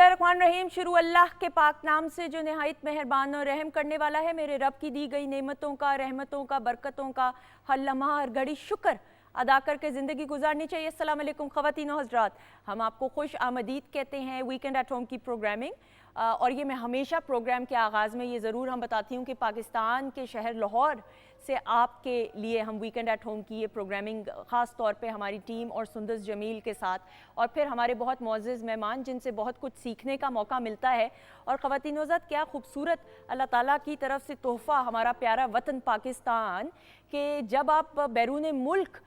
बिस्मिल्लाहिर्रहमानिर्रहीम। शुरू अल्लाह के पाक नाम से जो नहायत मेहरबान और रहम करने वाला है। मेरे रब की दी गई नेमतों का, रहमतों का, बरकतों का हर लम्हा हर घड़ी शुक्र अदा करके ज़िंदगी गुजारनी चाहिए। अस्सलाम वालेकुम ख़वातीन व हज़रात, हम आपको खुश आमदीद कहते हैं वीकेंड एट होम की प्रोग्रामिंग। और ये मैं हमेशा प्रोग्राम के आगाज़ में ये ज़रूर हम बताती हूँ कि पाकिस्तान के शहर लाहौर से आपके लिए हम वीकेंड एट होम की ये प्रोग्रामिंग ख़ास तौर पे हमारी टीम और सुंदस जमील के साथ और फिर हमारे बहुत मुअज़्ज़ज़ मेहमान जिनसे बहुत कुछ सीखने का मौका मिलता है। और ख़वातीन वज़ात, क्या खूबसूरत अल्लाह ताला की तरफ से तोहफ़ा हमारा प्यारा वतन पाकिस्तान के जब आप बैरून मुल्क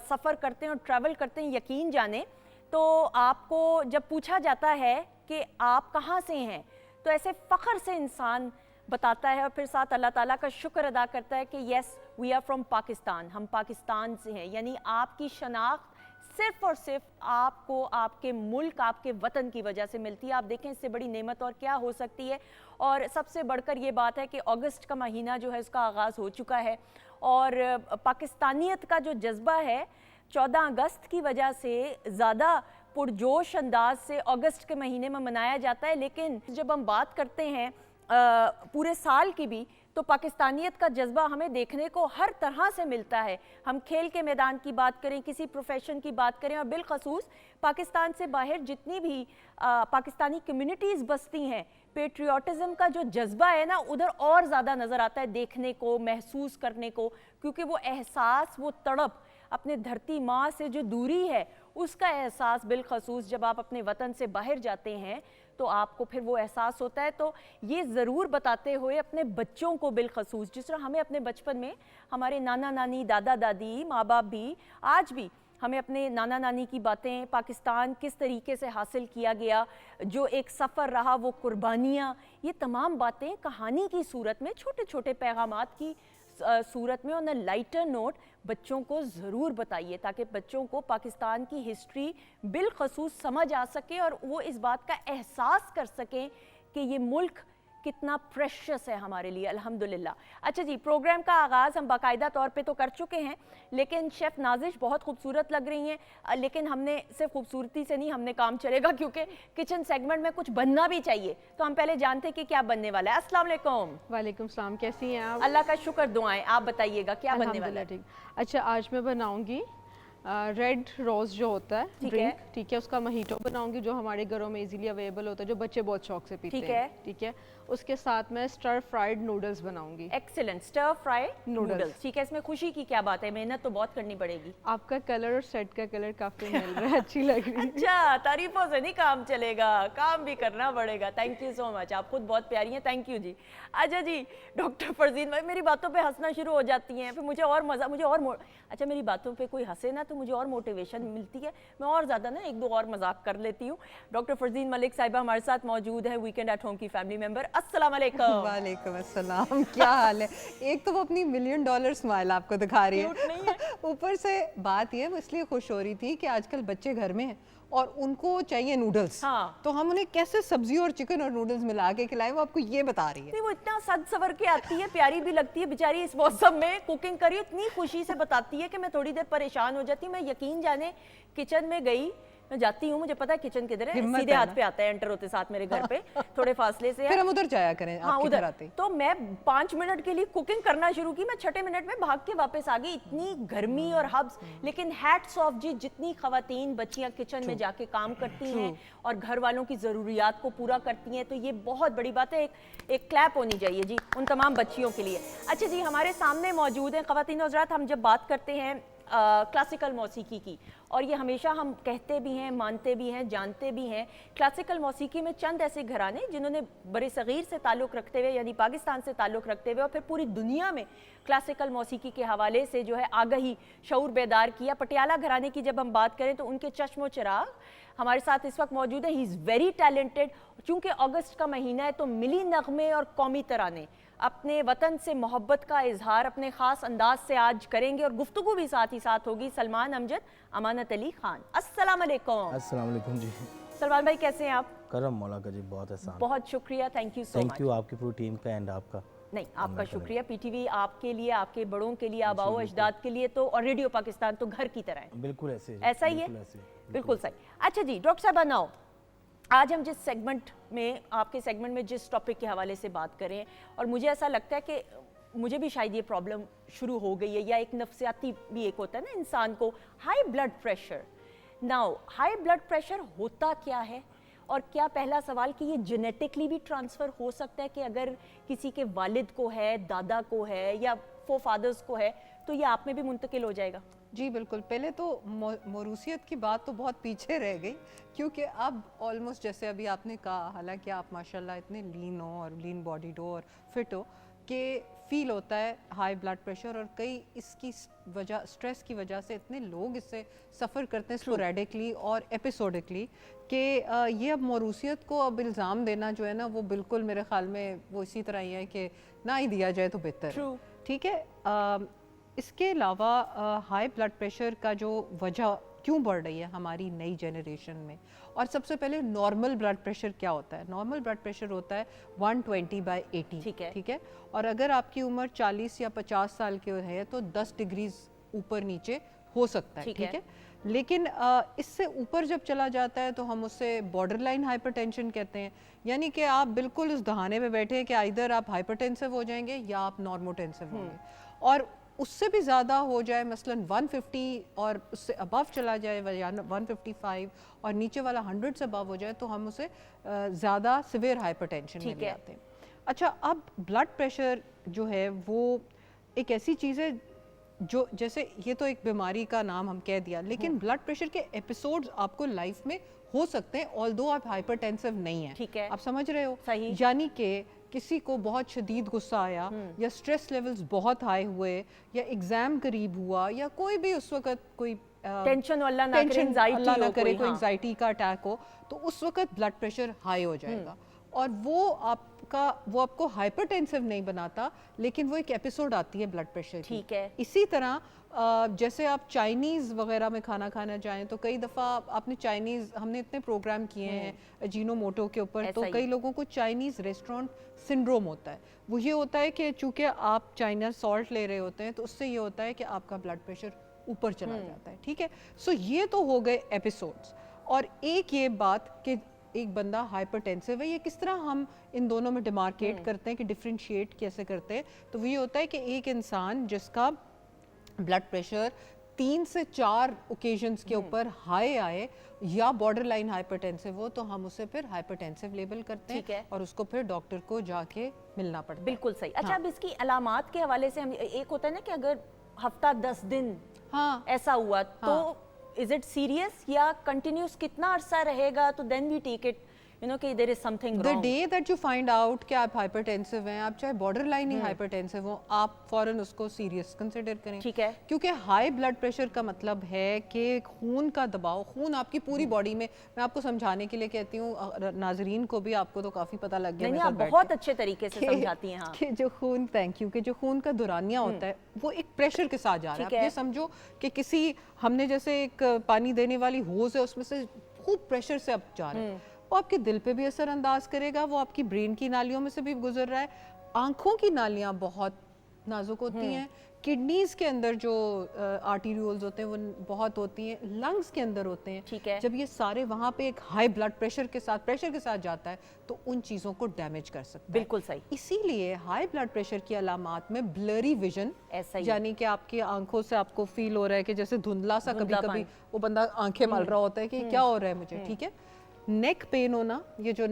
सफ़र करते हैं और ट्रैवल करते हैं, यकीन जाने तो आपको जब पूछा जाता है कि आप कहाँ से हैं तो ऐसे फ़ख्र से इंसान बताता है और फिर साथ अल्लाह ताला का शुक्र अदा करता है कि yes we are from Pakistan, हम पाकिस्तान से हैं। यानी आपकी शनाख्त सिर्फ़ और सिर्फ आपको आपके मुल्क, आपके वतन की वजह से मिलती है। आप देखें इससे बड़ी नेमत और क्या हो सकती है। और सबसे बढ़कर ये बात है कि अगस्त का महीना जो है उसका आगाज़ हो चुका है और पाकिस्तानियत का जो जज्बा है 14 अगस्त की वजह से ज़्यादा पुरजोश अंदाज से अगस्त के महीने में मनाया जाता है। लेकिन जब हम बात करते हैं पूरे साल की भी, तो पाकिस्तानियत का जज्बा हमें देखने को हर तरह से मिलता है। हम खेल के मैदान की बात करें, किसी प्रोफेशन की बात करें और बिलखसूस पाकिस्तान से बाहर जितनी भी पाकिस्तानी कम्युनिटीज़ बसती हैं, पेट्रियाटिज़म का जो जज्बा है ना उधर और ज़्यादा नज़र आता है देखने को, महसूस करने को, क्योंकि वो एहसास, वो तड़प, अपने धरती माँ से जो दूरी है उसका एहसास बिलखसूस जब आप अपने वतन से बाहर जाते हैं तो आपको फिर वो एहसास होता है। तो ये ज़रूर बताते हुए अपने बच्चों को बिलखसूस, जिस तरह हमें अपने बचपन में हमारे नाना नानी, दादा दादी, माँ बाप भी आज भी हमें अपने नाना नानी की बातें, पाकिस्तान किस तरीके से हासिल किया गया, जो एक सफ़र रहा, वो कुर्बानियाँ, ये तमाम बातें कहानी की सूरत में, छोटे छोटे पैगामात की सूरत में ऑन अ लाइटर नोट बच्चों को ज़रूर बताइए ताकि बच्चों को पाकिस्तान की हिस्ट्री बिलखसूस समझ आ सके और वो इस बात का एहसास कर सकें कि ये मुल्क कितना प्रेशियस है हमारे लिए, अल्हम्दुलिल्लाह। अच्छा जी, प्रोग्राम का आगाज़ हम बाकायदा तौर पे तो कर चुके हैं, लेकिन शेफ़ नाजिश बहुत खूबसूरत लग रही हैं। लेकिन हमने सिर्फ खूबसूरती से नहीं, हमने काम चलेगा क्योंकि किचन सेगमेंट में कुछ बनना भी चाहिए। तो हम पहले जानते हैं कि क्या बनने वाला है। अस्सलाम वालेकुम। वालेकुम सलाम, कैसी हैं आप? अल्लाह का शुक्र, दुआएं। आप बताइएगा क्या बनने वाला है? ठीक। अच्छा, आज मैं बनाऊंगी रेड रोज़ जो होता है ड्रिंक, ठीक है, उसका महीटो बनाऊंगी जो हमारे घरों में इजीली अवेलेबल होता है, जो बच्चे बहुत शौक से पीते हैं। ठीक है, उसके साथ मैं स्टर फ्राइड नूडल्स बनाऊंगी। Excellent, stir fried noodles. ठीक है, इसमें खुशी की क्या बात है? मेहनत तो बहुत करनी पड़ेगी। आपका कलर और सेट का कलर काफी मिल रहा है, अच्छी लग रही है। अच्छा, तारीफों से नहीं काम चलेगा, काम भी करना पड़ेगा। थैंक यू सो मच, आप खुद बहुत प्यारी हैं। थैंक यू जी। अच्छा जी, डॉक्टर फरजीन भाई मेरी बातों पे हंसना शुरू हो जाती हैं, फिर मुझे और मज़ा, मुझे और अच्छा मेरी बातों पे कोई हंसे ना तो मुझे और मोटिवेशन मिलती है, मैं और ज़्यादा ना एक दो और मजाक कर लेती हूँ। डॉक्टर फरजीन मलिक साहिबा हमारे साथ मौजूद है, वीकेंड एट होम की फैमिली मेंबर। अस्सलाम वालेकुम। वालेकुम अस्सलाम, क्या हाल है? एक तो वो अपनी $1 मिलियन स्माइल आपको दिखा रही है, ऊपर से बात ये, वो इसलिए खुश हो रही थी कि आजकल बच्चे घर में हैं और उनको चाहिए नूडल्स। हाँ। तो हम उन्हें कैसे सब्जी और चिकन और नूडल्स मिला के खिलाएं, वो आपको ये बता रही है। नहीं, वो इतना सज सवर के आती है, प्यारी भी लगती है बेचारी, इस मौसम में कुकिंग करी, इतनी खुशी से बताती है कि मैं थोड़ी देर परेशान हो जाती हूँ। मैं यकीन जाने किचन में गई, मैं जाती हूँ, मुझे पता है किचन किधर है, सीधे हाथ पे आता है, एंटर होते साथ मेरे घर पे थोड़े फासले से है। फिर हम उधर जाया करें। हाँ, आपके घर आते। तो मैं 5 मिनट के लिए कुकिंग करना शुरू की, मैं 6 मिनट में भाग के वापस आ गई, इतनी गर्मी और हब्स। लेकिन हैट्स ऑफ जी, जितनी खवातीन बच्चियां किचन में जाके काम करती हैं और घर वालों की ज़रूरियात को पूरा करती हैं, तो ये बहुत बड़ी बात है। एक क्लैप होनी चाहिए जी उन तमाम बच्चियों के लिए। अच्छा जी, हमारे सामने मौजूद हैं खवातीन हज़रात, हम जब बात करते हैं क्लासिकल मौसीकी की, और ये हमेशा हम कहते भी हैं, मानते भी हैं, जानते भी हैं, क्लासिकल मौसीकी में चंद ऐसे घराने जिन्होंने बड़े सग़ीर से ताल्लुक़ रखते हुए, यानी पाकिस्तान से ताल्लुक़ रखते हुए और फिर पूरी दुनिया में क्लासिकल मौसीकी के हवाले से जो है आगाही, शऊर बेदार किया। पटियाला घराने की जब हम बात करें तो उनके चश्मो चिराग हमारे साथ इस वक्त मौजूद है। He is very talented. चूँकि अगस्त का महीना है तो मिली नगमे और कौमी तराने अपने वतन से मोहब्बत का इजहार अपने ख़ास अंदाज से आज करेंगे और गुफ्तगू भी साथ ही साथ होगी। सलमान अमजद, अमानत अली खान। अस्सलाम वालेकुम। अस्सलाम वालेकुम जी। सलमान भाई कैसे हैं आप? करम मौला का जी, बहुत आसान। बहुत शुक्रिया, thank you so much. Thank you आपकी पूरी टीम का एंड आपका। नहीं, आपका शुक्रिया। पीटीवी आपके लिए, आपके बड़ों के लिए, आबाओ अजदाद के लिए तो, और रेडियो पाकिस्तान तो घर की तरह है। बिल्कुल ऐसे ऐसा ही है, बिल्कुल सही। अच्छा जी, डॉक्टर साहब बनाओ, आज हम जिस सेगमेंट में, आपके सेगमेंट में जिस टॉपिक के हवाले से बात करें, और मुझे ऐसा लगता है कि मुझे भी शायद ये प्रॉब्लम शुरू हो गई है, या एक नफ्सियाती भी एक होता है ना इंसान को, high blood pressure. Now high blood pressure होता क्या है, और क्या, पहला सवाल, कि ये जेनेटिकली भी ट्रांसफ़र हो सकता है कि अगर किसी के वालिद को है, दादा को है, या फोरफादर्स को है, तो ये आप में भी मुंतकिल हो जाएगा? जी बिल्कुल। पहले तो मौरूसियत की बात तो बहुत पीछे रह गई, क्योंकि अब ऑलमोस्ट जैसे अभी आपने कहा, हालांकि आप माशाल्लाह इतने लीन हो और लीन बॉडीड हो और फिट हो कि फील होता है हाई ब्लड प्रेशर, और कई इसकी वजह, स्ट्रेस की वजह से इतने लोग इससे सफ़र करते हैं स्पोरेडिकली और एपिसोडिकली कि ये अब मौरूसियत को अब इल्ज़ाम देना जो है ना, वो बिल्कुल मेरे ख्याल में वो इसी तरह ही है कि ना ही दिया जाए तो बेहतर है। ठीक है। इसके अलावा हाई ब्लड प्रेशर का जो वजह क्यों बढ़ रही है हमारी नई जनरेशन में, और सबसे पहले नॉर्मल ब्लड प्रेशर क्या होता है? नॉर्मल ब्लड प्रेशर होता है 120/80। ठीक है। और अगर आपकी उम्र 40 या 50 साल की है तो 10 डिग्रीज ऊपर नीचे हो सकता है। ठीक है। लेकिन इससे ऊपर जब चला जाता है तो हम उससे बॉर्डरलाइन हाइपरटेंशन कहते हैं, यानी कि आप बिल्कुल उस दहाने पे बैठे हैं कि इधर आप हाइपरटेंसिव हो जाएंगे या आप नॉर्मोटेंसिव होंगे, और उससे भी ज़्यादा हो जाए, मसलन 150 और उससे अबव चला जाए या 155 और नीचे वाला 100 से अबव हो जाए, तो हम उसे ज़्यादा सिवियर हाइपरटेंशन में ले आते हैं। अच्छा, अब ब्लड प्रेशर जो है वो एक ऐसी चीज़ है जो, जैसे ये तो एक बीमारी का नाम हम कह दिया, लेकिन ब्लड प्रेशर के एपिसोड्स आपको लाइफ में हो सकते हैं, ऑल्दो आप हाइपरटेंसिव नहीं है। ठीक है, आप समझ रहे हो? सही। यानी कि किसी को बहुत शदीद गुस्सा आया, या स्ट्रेस लेवल्स बहुत हाई हुए, या एग्जाम करीब हुआ, या कोई भी उस वक्त कोई टेंशन, अल्लाह ना करे, कोई एंजाइटी का अटैक हो, तो उस वक्त ब्लड प्रेशर हाई हो जाएगा, और वो आपको हाइपरटेंसिव नहीं बनाता, लेकिन वो एक एपिसोड आती है ब्लड प्रेशर की। ठीक है। इसी तरह जैसे आप चाइनीज़ वगैरह में खाना खाना जाएं, तो कई दफ़ा आपने चाइनीज़, हमने इतने प्रोग्राम किए हैं अजीनोमोटो के ऊपर, तो कई लोगों को चाइनीज़ रेस्टोरेंट सिंड्रोम होता है। वो ये होता है कि चूँकि आप चाइना सॉल्ट ले रहे होते हैं, तो उससे ये होता है कि आपका ब्लड प्रेशर ऊपर चला जाता है। ठीक है। सो ये तो हो गए एपिसोड्स, और एक ये बात कि एक बंदा हाइपरटेंसिव है, ये किस तरह हम इन दोनों में डिमार्केट करते हैं, कि डिफ्रेंशिएट कैसे करते हैं? तो वो ये होता है कि एक इंसान जिसका ब्लड प्रेशर 3 से 4 ओकेजन्स के ऊपर हाई आए या बॉर्डर लाइन हाइपरटेंसिव हो, तो हम उसे फिर हाइपरटेंसिव लेबल करते हैं, और उसको फिर डॉक्टर को जाके मिलना पड़ता है। बिल्कुल सही। अच्छा, अब इसकी अलामात के हवाले से हम, एक होता है ना कि अगर हफ्ता 10 दिन ऐसा हुआ, तो इज इट सीरियस, या कंटिन्यूस कितना अरसा रहेगा, तो then we take it, you know, कि there is something wrong. The day that you find out कि आप हाइपरटेंसिव हैं, आप चाहे बॉर्डर लाइन ही हाइपरटेंसिव हो, आप फौरन उसको सीरियस कंसिडर करें। ठीक है। क्योंकि हाई ब्लड प्रेशर का मतलब है कि खून का दबाव, खून आपकी पूरी बॉडी में, मैं आपको समझाने के लिए कहती हूँ, नाजरीन को भी, आपको तो काफी पता लग गया। नहीं, आप बहुत अच्छे तरीके से समझाती हैं। हाँ। कि जो खून, थैंक यू, कि जो खून का दौरानिया होता है वो एक प्रेशर के साथ जा रहा है। आप ये समझो कि किसी, हमने जैसे एक पानी देने वाली होज है, उसमें से खूब प्रेशर से अब जा रहा है, वो आपके दिल पे भी असर अंदाज करेगा, वो आपकी ब्रेन की नालियों में से भी गुजर रहा है। आंखों की नालियां बहुत नाजुक होती हैं, किडनीज के अंदर जो आर्टीरियोल्स होते हैं वो बहुत होती हैं, लंग्स के अंदर होते हैं। ठीक है। जब ये सारे वहाँ पे एक हाई ब्लड प्रेशर के साथ जाता है, तो उन चीज़ों को डैमेज कर सकता है। बिल्कुल सही। इसीलिए हाई ब्लड प्रेशर की अलामात में ब्लरी विजन, यानी कि आपकी आंखों से आपको फील हो रहा है कि जैसे धुंधला सा, कभी कभी वो बंदा आंखें मल रहा होता है कि क्या हो रहा है मुझे। ठीक है। नेक पेन होना, ये जो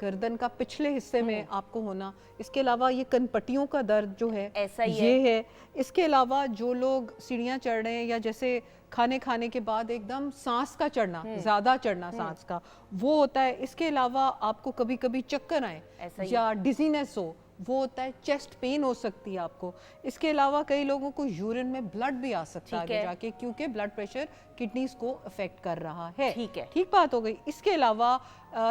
गर्दन का पिछले हिस्से में आपको होना, इसके अलावा ये कनपट्टियों का दर्द जो है ऐसा ही ये है। इसके अलावा जो लोग सीढ़ियाँ चढ़ रहे हैं, या जैसे खाने के बाद एकदम सांस का चढ़ना, ज़्यादा चढ़ना सांस का, वो होता है। इसके अलावा आपको कभी कभी चक्कर आए या डिजीनेस हो, वो होता है। चेस्ट पेन हो सकती है आपको। इसके अलावा कई लोगों को यूरिन में ब्लड भी आ सकता है आगे जाके, क्योंकि ब्लड प्रेशर किडनीज को अफेक्ट कर रहा है। ठीक बात हो गई। इसके अलावा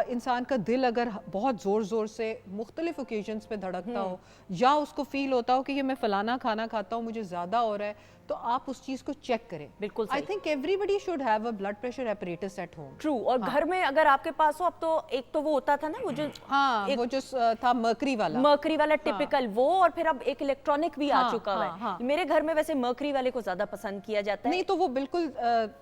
इंसान का दिल अगर बहुत ज़ोर से मुख्तलिफ ओकेजन्स पे धड़कता हो, या उसको फील होता हो कि ये मैं फलाना खाना खाता हूँ, मुझे ज़्यादा हो रहा है, तो आप उस चीज़ को चेक करें। बिल्कुल सही। I think everybody should have a blood pressure apparatus at home. True. और घर में अगर आपके पास हो, अब तो एक तो वो होता था ना, वो जो वो जो था मर्करी वाला टिपिकल, वो, और फिर अब एक इलेक्ट्रॉनिक भी आ चुका है। मेरे घर में वैसे मर्करी वाले को ज्यादा पसंद किया जाता है। नहीं, तो वो बिल्कुल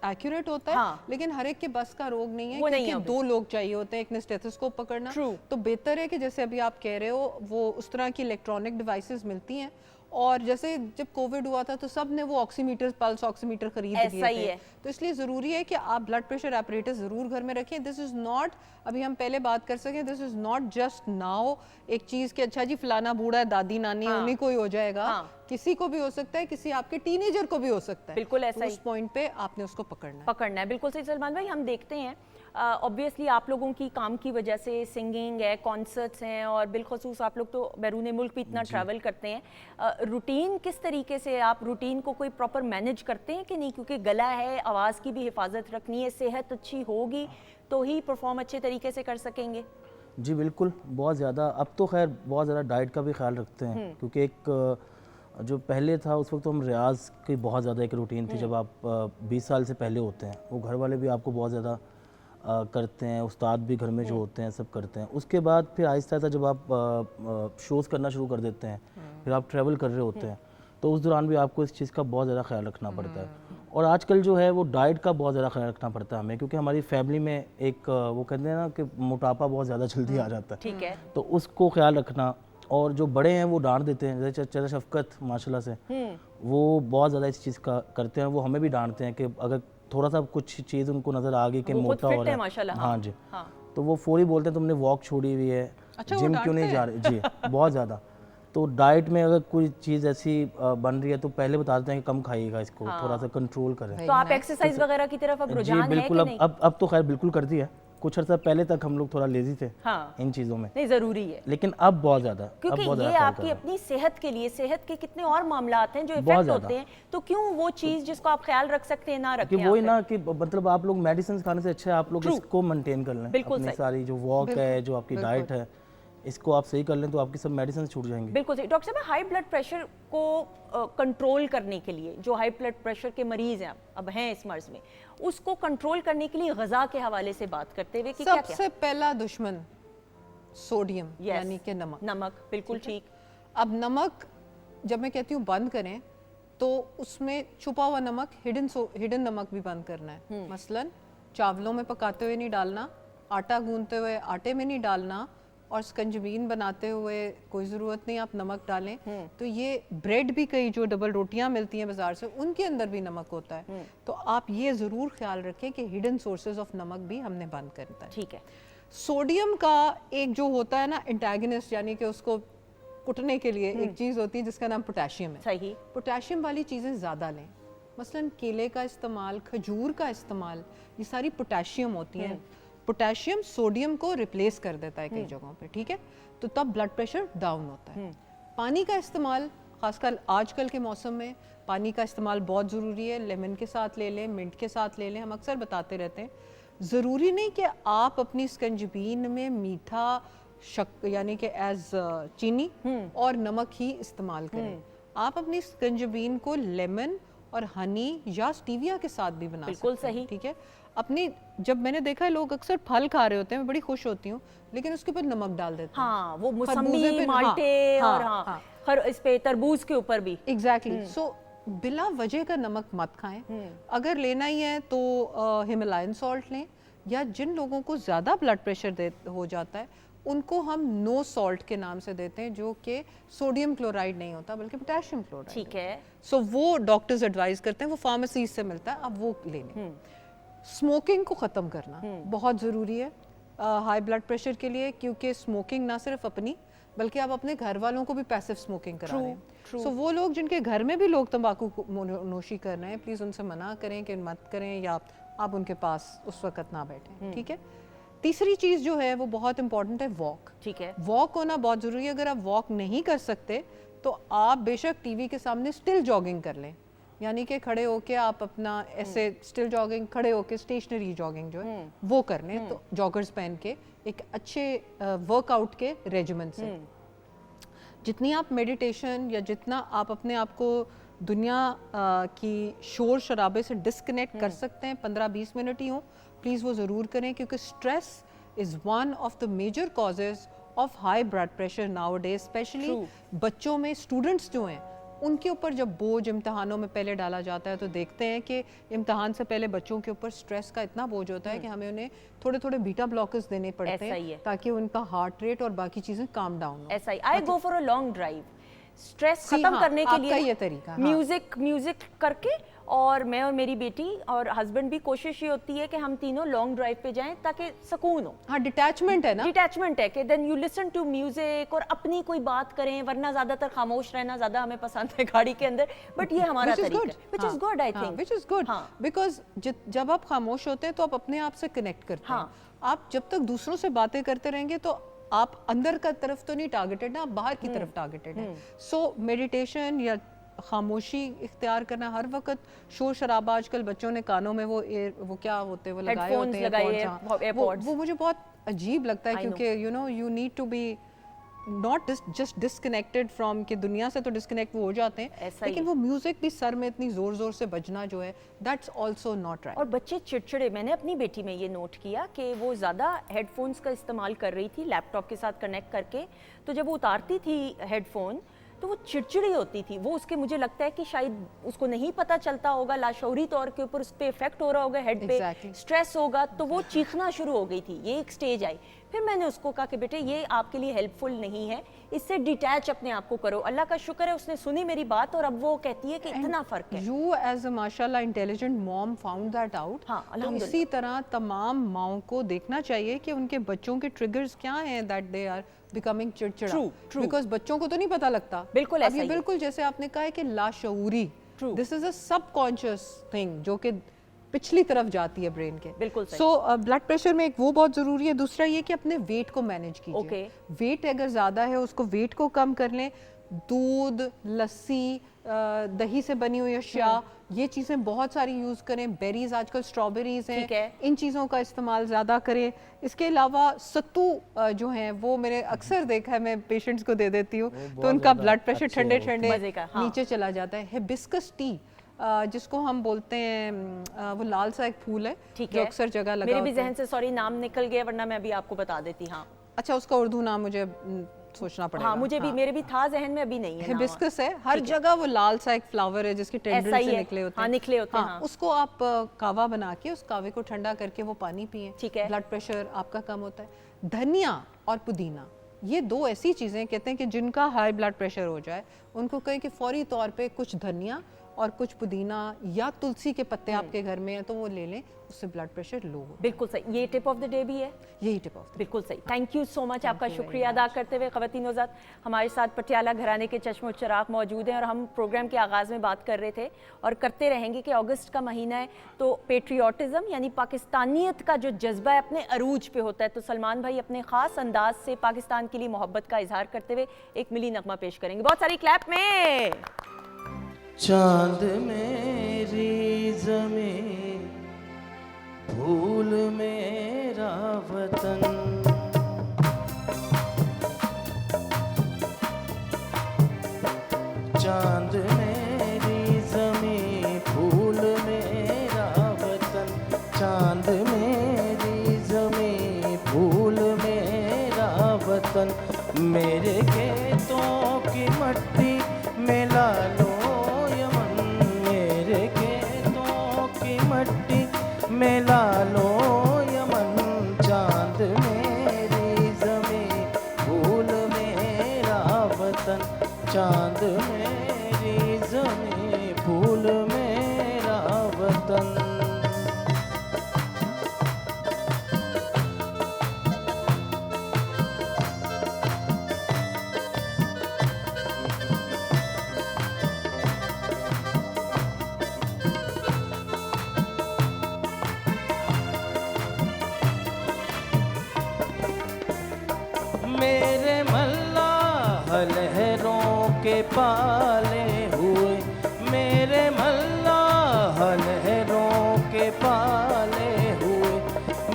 एक्यूरेट होता है, लेकिन हर एक के बस का रोग नहीं है, क्योंकि 2 लोग चाहिए होते होते हैं, एक ने स्टेथोस्कोप पकड़ना। True. तो बेहतर है कि जैसे अभी आप कह रहे हो वो उस तरह की इलेक्ट्रॉनिक डिवाइसेस मिलती हैं। और जैसे जब कोविड हुआ था तो सब ने वो ऑक्सीमीटर, पल्स ऑक्सीमीटर खरीद ऐसा लिए ही थे। है। तो इसलिए ज़रूरी है कि आप ब्लड प्रेशर एपरेटस ज़रूर घर में रखें। दिस इज़ नॉट, अभी हम पहले बात कर सकें, this is not just now एक चीज़ कि अच्छा जी फलाना बूढ़ा है, दादी नानी है, हाँ। उन्हीं को ही हो जाएगा। हाँ। किसी को भी हो सकता है, किसी आपके टीनेजर को भी हो सकता है। बिल्कुल ऐसा तो ही। उस पॉइंट पे आपने उसको पकड़ना है। बिल्कुल सही सलमान भाई, हम देखते हैं ऑब्वियसली आप लोगों की काम की वजह से सिंगिंग है, कॉन्सर्ट्स हैं, और बिलखसूस आप लोग तो बैरून मुल्क भी इतना ट्रैवल करते हैं। रूटीन किस तरीके से, आप रूटीन को कोई प्रॉपर मैनेज करते हैं कि नहीं? क्योंकि गला है, आवाज़ की भी हिफाजत रखनी है, सेहत अच्छी होगी तो ही परफॉर्म अच्छे तरीके से कर सकेंगे। जी बिल्कुल, बहुत ज़्यादा। अब तो खैर बहुत ज़्यादा डाइट का भी ख्याल रखते हैं, क्योंकि एक जो पहले था उस वक्त तो हम रियाज की बहुत ज़्यादा एक रूटीन थी। जब आप 20 साल से पहले होते हैं, वो घर वाले भी आपको बहुत ज़्यादा करते हैं, उस्ताद भी घर में जो होते हैं सब करते हैं। उसके बाद फिर आहिस्ता आहिस्ता जब आप शोज़ करना शुरू कर देते हैं, फिर आप ट्रैवल कर रहे होते हैं, तो उस दौरान भी आपको इस चीज़ का बहुत ज़्यादा ख्याल रखना पड़ता है। और आजकल जो है वो डाइट का बहुत ज़्यादा ख्याल रखना पड़ता है हमें, क्योंकि हमारी फैमिली में एक वो कहते हैं ना कि मोटापा बहुत ज़्यादा जल्दी आ जाता है। ठीक है। तो उसको ख्याल रखना, और जो बड़े हैं वो डांट देते हैं, जैसे चचा शफकत माशाल्लाह से वो बहुत ज़्यादा इस चीज़ का करते हैं। वो हमें भी डांटते हैं कि अगर थोड़ा सा कुछ चीज़ उनको नज़र आ गई कि वो खुद मोटा हो फिट रहा है है, माशाल्लाह। हाँ जी, हाँ। तो वो फौरी बोलते हैं तुमने वॉक छोड़ी हुई है, अच्छा, वो जिम क्यों नहीं डांटते जा रहे। जी बहुत ज़्यादा। तो डाइट में अगर कोई चीज़ ऐसी बन रही है तो पहले बताते हैं कि कम खाइएगा, इसको थोड़ा सा कंट्रोल करें। तो आप एक्सरसाइज वगैरह की तरफ अब जी रुझान है बिल्कुल, कि नहीं? अब तो खैर बिल्कुल कर दी है। कुछ अर्सा पहले तक हम लोग थोड़ा लेजी थे हाँ। इन चीज़ों में, नहीं, ज़रूरी है, लेकिन अब बहुत ज़्यादा, क्योंकि ये आपकी अपनी सेहत के लिए, सेहत के कितने और मामलात हैं जो बहुत इफेक्ट ज़्यादा। होते हैं, तो क्यों वो चीज़ जिसको आप ख्याल रख सकते हैं ना कि रखें? वही आप ना कि मतलब आप लोग मेडिसिन खाने से अच्छा है आप लोग True. इसको मेंटेन कर लें। बिल्कुल अपनी सही। सारी जो वॉक है, जो आपकी डाइट है, इसको आप सही कर लें तो आपकी सब मेडिसिन छूट जाएंगी। बिल्कुल सही। डॉक्टर साहब, हाई ब्लड प्रेशर को कंट्रोल करने के लिए, जो हाई ब्लड प्रेशर के मरीज हैं अब हैं इस मर्ज में, उसको कंट्रोल करने के लिए ग़िज़ा के हवाले से बात करते हुए कि क्या क्या? सबसे पहला दुश्मन सोडियम, Yes. यानी कि नमक। नमक, बिल्कुल ठीक। अब नमक जब मैं कहती हूँ बंद करें, तो उसमें छुपा हुआ नमक, हिडन नमक भी बंद करना है। मसलन चावलों में पकाते हुए नहीं डालना, आटा गूंदते हुए आटे में नहीं डालना, और स्कंजबीन बनाते हुए कोई ज़रूरत नहीं आप नमक डालें। तो ये ब्रेड भी, कई जो डबल रोटियां मिलती हैं बाज़ार से, उनके अंदर भी नमक होता है। तो आप ये ज़रूर ख्याल रखें कि हिडन सोर्सेज ऑफ नमक भी हमने बंद करना है। ठीक है। सोडियम का एक जो होता है ना एंटागनिस्ट, यानी कि उसको कुटने के लिए एक चीज़ होती है जिसका नाम पोटेशियम है। सही। पोटेशियम वाली चीज़ें ज़्यादा लें, मसलन केले का इस्तेमाल, खजूर का इस्तेमाल, ये सारी पोटेशियम होती हैं। पोटेशियम सोडियम को रिप्लेस कर देता है कई जगहों पे, ठीक है? तो तब ब्लड प्रेशर डाउन होता है। पानी का इस्तेमाल, खासकर आजकल के मौसम में पानी का इस्तेमाल बहुत ज़रूरी है। लेमन के साथ ले लें, मिंट के साथ ले लें, हम अक्सर बताते रहते हैं। ज़रूरी नहीं कि आप अपनी स्कंजबीन में मीठा यानी कि एज चीनी और नमक ही इस्तेमाल करें। आप अपनी स्कंजबीन को लेमन और हनी या स्टीविया के साथ भी बना बिल्कुल सकते हैं, सही। ठीक है? अपनी, जब मैंने देखा है लोग अक्सर फल खा रहे होते हैं, मैं बड़ी खुश होती हूँ, लेकिन उसके ऊपर नमक डाल देते हैं। हाँ, वो खरबूजे मौसमी, पे, माल्टे हाँ, और हाँ, हाँ, हाँ। इस पे तरबूज के ऊपर भी। एग्जैक्टली। सो बिला वजह का नमक मत खाएं। अगर लेना ही है तो हिमालयन सॉल्ट लें, या जिन लोगों को ज़्यादा ब्लड प्रेशर हो जाता है उनको हम नो सॉल्ट के नाम से देते हैं, जो कि सोडियम क्लोराइड नहीं होता बल्कि पोटेशियम क्लोराइड। ठीक है। सो वो डॉक्टर्स एडवाइस करते हैं, वो फार्मेसी से मिलता है, अब वो ले लें। स्मोकिंग को ख़त्म करना बहुत ज़रूरी है हाई ब्लड प्रेशर के लिए, क्योंकि स्मोकिंग ना सिर्फ अपनी बल्कि आप अपने घर वालों को भी पैसिव स्मोकिंग करा रहे हैं। सो वो लोग जिनके घर में भी लोग तंबाकू नोशी कर रहे हैं, प्लीज़ उनसे मना करें कि मत करें, या आप उनके पास उस वक्त ना बैठें, ठीक है? तीसरी चीज़ जो है वो बहुत इंपॉर्टेंट है, वॉक। ठीक है। वॉक होना बहुत ज़रूरी है। अगर आप वॉक नहीं कर सकते तो आप बेशक टीवी के सामने स्टिल जॉगिंग कर लें, यानी कि खड़े होके आप अपना ऐसे स्टिल जॉगिंग, खड़े होके स्टेशनरी जॉगिंग जो है वो कर लें, तो जॉगर्स पहन के एक अच्छे वर्कआउट के रेजिमेंट से। जितनी आप मेडिटेशन या जितना आप अपने आप को दुनिया की शोर शराबे से डिस्कनेक्ट कर सकते हैं, 15-20 मिनट ही हो, प्लीज़ वो ज़रूर करें, क्योंकि stress is one of the major causes of high blood pressure nowadays, especially बच्चों में। स्टूडेंट्स जो हैं उनके ऊपर जब बोझ इम्तहानों में पहले डाला जाता है तो देखते हैं कि इम्तहान से पहले बच्चों के ऊपर स्ट्रेस का इतना बोझ होता है कि हमें उन्हें थोड़े थोड़े बीटा ब्लॉकर्स देने पड़ते हैं ताकि उनका हार्ट रेट और बाकी चीज़ें काम डाउन हो। ऐसा ही I go for a long drive stress खत्म हाँ, करने के लिए आपका ये तरीका, हाँ। म्यूजिक करके, और मैं और मेरी बेटी और हस्बैंड भी कोशिश ये होती है कि हम तीनों लॉन्ग ड्राइव पे जाएं ताकि सुकून हो। हाँ, डिटैचमेंट है ना, डिटैचमेंट है कि then you listen to music और अपनी कोई बात करें, वरना ज्यादातर खामोश रहना ज्यादा हमें पसंद है गाड़ी के अंदर, बट ये हमारा तरीका है, which is good I think, which is good, because जब आप खामोश होते हैं तो आप अपने आप से कनेक्ट करते हैं। आप जब तक दूसरों से बातें करते रहेंगे तो आप अंदर का तरफ तो नहीं टारगेटेड ना, आप बाहर की तरफ टारगेटेड है। सो मेडिटेशन या खामोशी इख्तियार करना, हर वक्त शोर शराबा, आजकल बच्चों ने कानों में वो क्या होते हैं वो लगाए होते हैं, वो मुझे बहुत अजीब लगता है क्योंकि you know you need to be not just disconnected from कि दुनिया से तो डिस्कनेक्ट वो हो जाते हैं, लेकिन वो म्यूजिक भी सर में इतनी जोर जोर से बजना जो है दैट्स आल्सो नॉट राइट। और बच्चे चिड़चिड़े, मैंने अपनी बेटी में ये नोट किया कि वो ज़्यादा हेडफोन्स का इस्तेमाल कर रही थी लैपटॉप के साथ कनेक्ट करके, तो जब वो उतारती थी हेडफोन तो वो चिड़चिड़ी होती थी। वो उसके, मुझे लगता है कि शायद उसको नहीं पता चलता होगा, लाशौरी तौर के ऊपर उस पर इफेक्ट हो रहा होगा, हेड पे स्ट्रेस होगा, तो वो चीखना शुरू हो गई थी। ये एक स्टेज आई, फिर मैंने उसको कहा कि बेटे ये आपके लिए हेल्पफुल नहीं है, इससे डिटैच अपने आप को करो। अल्लाह का शुक्र है उसने सुनी मेरी बात और अब वो कहती है कि इतना फर्क है। यू एज अ माशाल्लाह intelligent mom found that out. हाँ, तो इसी तरह तमाम माओं को देखना चाहिए कि उनके बच्चों के ट्रिगर्स क्या हैं दैट दे आर बिकमिंग चिड़चिड़ा, बिकॉज बच्चों को तो नहीं पता लगता। बिल्कुल ऐसा ही, बिल्कुल जैसे आपने कहा है कि लाशऊरी, this is a subconscious thing जो कि पिछली तरफ जाती है ब्रेन के। बिल्कुल सही। सो ब्लड प्रेशर में एक वो बहुत जरूरी है। दूसरा ये कि अपने वेट को मैनेज कीजिए। वेट अगर ज्यादा है उसको वेट को कम कर लें। दूध, लस्सी, दही से बनी हुई अशिया, ये चीज़ें बहुत सारी यूज़ करें। बेरीज, आजकल स्ट्रॉबेरीज हैं, इन चीज़ों का इस्तेमाल ज़्यादा करें। इसके अलावा सत्तू जो हैं वो मैंने अक्सर देखा है, मैं पेशेंट्स को दे देती हूँ तो उनका ब्लड प्रेशर ठंडे ठंडे नीचे चला जाता है। हिबिस्कस टी जिसको हम बोलते हैं, वो लाल सा एक फूल है जो अक्सर जगह लगा, मेरे भी जहन से सॉरी नाम निकल गया, वरना मैं अभी आपको बता देती। हाँ, अच्छा, उसका उर्दू नाम मुझे सोचना पड़ेगा। हाँ, मुझे भी, मेरे भी था जहन में, अभी नहीं है। हिबिस्कस है, हर जगह वो लाल सा एक फ्लावर है जिसके टेंडरिल से निकले होते हैं। हाँ, निकले होते हैं। हाँ, उसको आप कावा बना के उस कावे को ठंडा करके वो पानी पिएं, ठीक है, ब्लड प्रेशर आपका कम होता है। धनिया और पुदीना, ये दो ऐसी चीजें कहते हैं कि जिनका हाई ब्लड प्रेशर हो जाए उनको कहें कि फौरी तौर पे कुछ धनिया और कुछ पुदीना या तुलसी के पत्ते आपके घर में हैं तो वो ले लें, उससे ब्लड प्रेशर लो हो। बिल्कुल सही, ये टिप ऑफ द डे भी है, यही टिप ऑफ। बिल्कुल सही। थैंक यू सो मच, आपका शुक्रिया अदा करते हुए ख़वातीन हज़रात, हमारे साथ पटियाला घराने के चश्मो चिराग मौजूद हैं और हम प्रोग्राम के आगाज़ में बात कर रहे थे और करते रहेंगे कि अगस्त का महीना है तो पेट्रियाटिज़म यानी पाकिस्तानियत का जो जज्बा है अपने अरूज पे होता है। तो सलमान भाई अपने ख़ास अंदाज से पाकिस्तान के लिए मोहब्बत का इजहार करते हुए एक मिली नगमा पेश करेंगे। बहुत सारी क्लैप में। चांद मेरी ज़मीं, फूल मेरा वतन, चांद मेरी ज़मीं, फूल मेरा वतन, चांद मेरी ज़मीं, फूल मेरा वतन, मेरे खेतों की मट्टी में लालो में लालो यमन, चांद मेरी ज़मीं, फूल मेरा वतन, चांद मेरी ज़मीं, फूल मेरा वतन। मेरे मल्लाह लहरों के पाले हुए, मेरे मल्लाह लहरों के पाले हुए,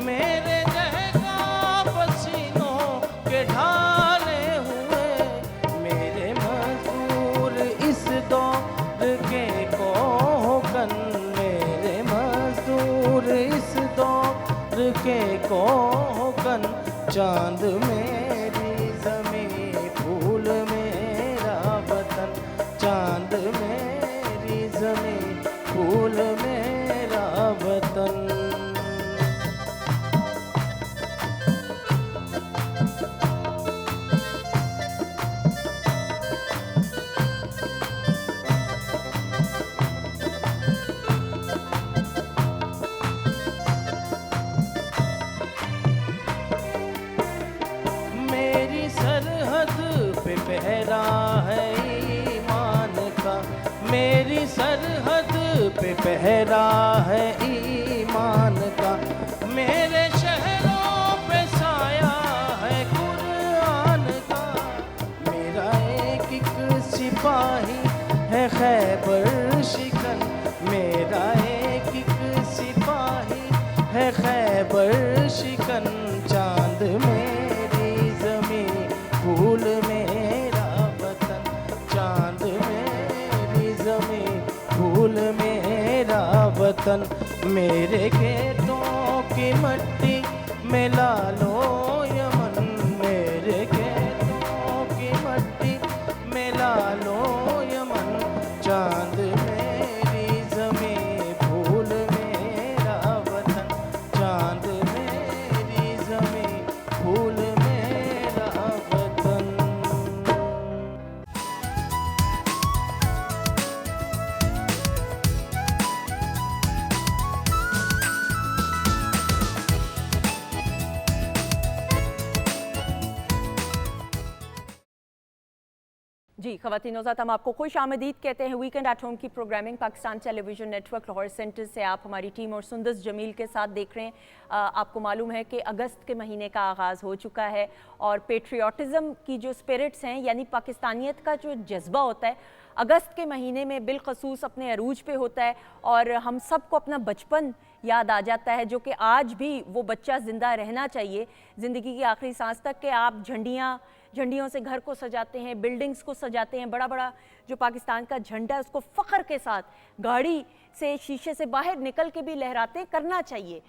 मेरे जहगा पसीनों के ढाले हुए, मेरे मजदूर इस दौर के कोहकन, मेरे मजदूर इस दौर के कोहकन, चांद मेरी ज़मीं, फूल मेरा वतन, चांद पहरा है ईमान का, मेरे शहरों पे साया है कुरान का। मेरा एक सिपाही है खैबर शिकन, मेरा एक सिपाही है खैबर शिकन। चांद मेरी ज़मीं, फूल मेरा वतन, चांद मेरी ज़मीं, फूल मेरा वतन। मेरे खेतों की मट्टी में ला लो यमन, मेरे खेतों की मट्टी में ला लो यमन। चांद मेरी ज़मीं, फूल मेरा वतन, चांद मेरी ज़मीं, फूल मेरा वतन। जी ख़वातीन नौज़ात, हम आपको खुश आमदीद कहते हैं। वीकेंड एट होम की programming Pakistan television network Lahore centre से आप हमारी टीम और सुंदस जमील के साथ देख रहे हैं। आपको मालूम है कि अगस्त के महीने का आगाज़ हो चुका है और पेट्रियाटिज़म की जो स्पिरिट्स हैं, यानी पाकिस्तानियत का जो जज्बा होता है, अगस्त के महीने में बिलखसूस अपने अरूज पे होता है और हम सबको अपना बचपन याद आ जाता है, जो कि आज भी वो बच्चा ज़िंदा रहना चाहिए ज़िंदगी की आखिरी सांस तक। कि आप झंडियों से घर को सजाते हैं, बिल्डिंग्स को सजाते हैं, बड़ा बड़ा जो पाकिस्तान का झंडा है उसको फ़ख्र के साथ गाड़ी से शीशे से बाहर निकल के भी लहराते करना चाहिए।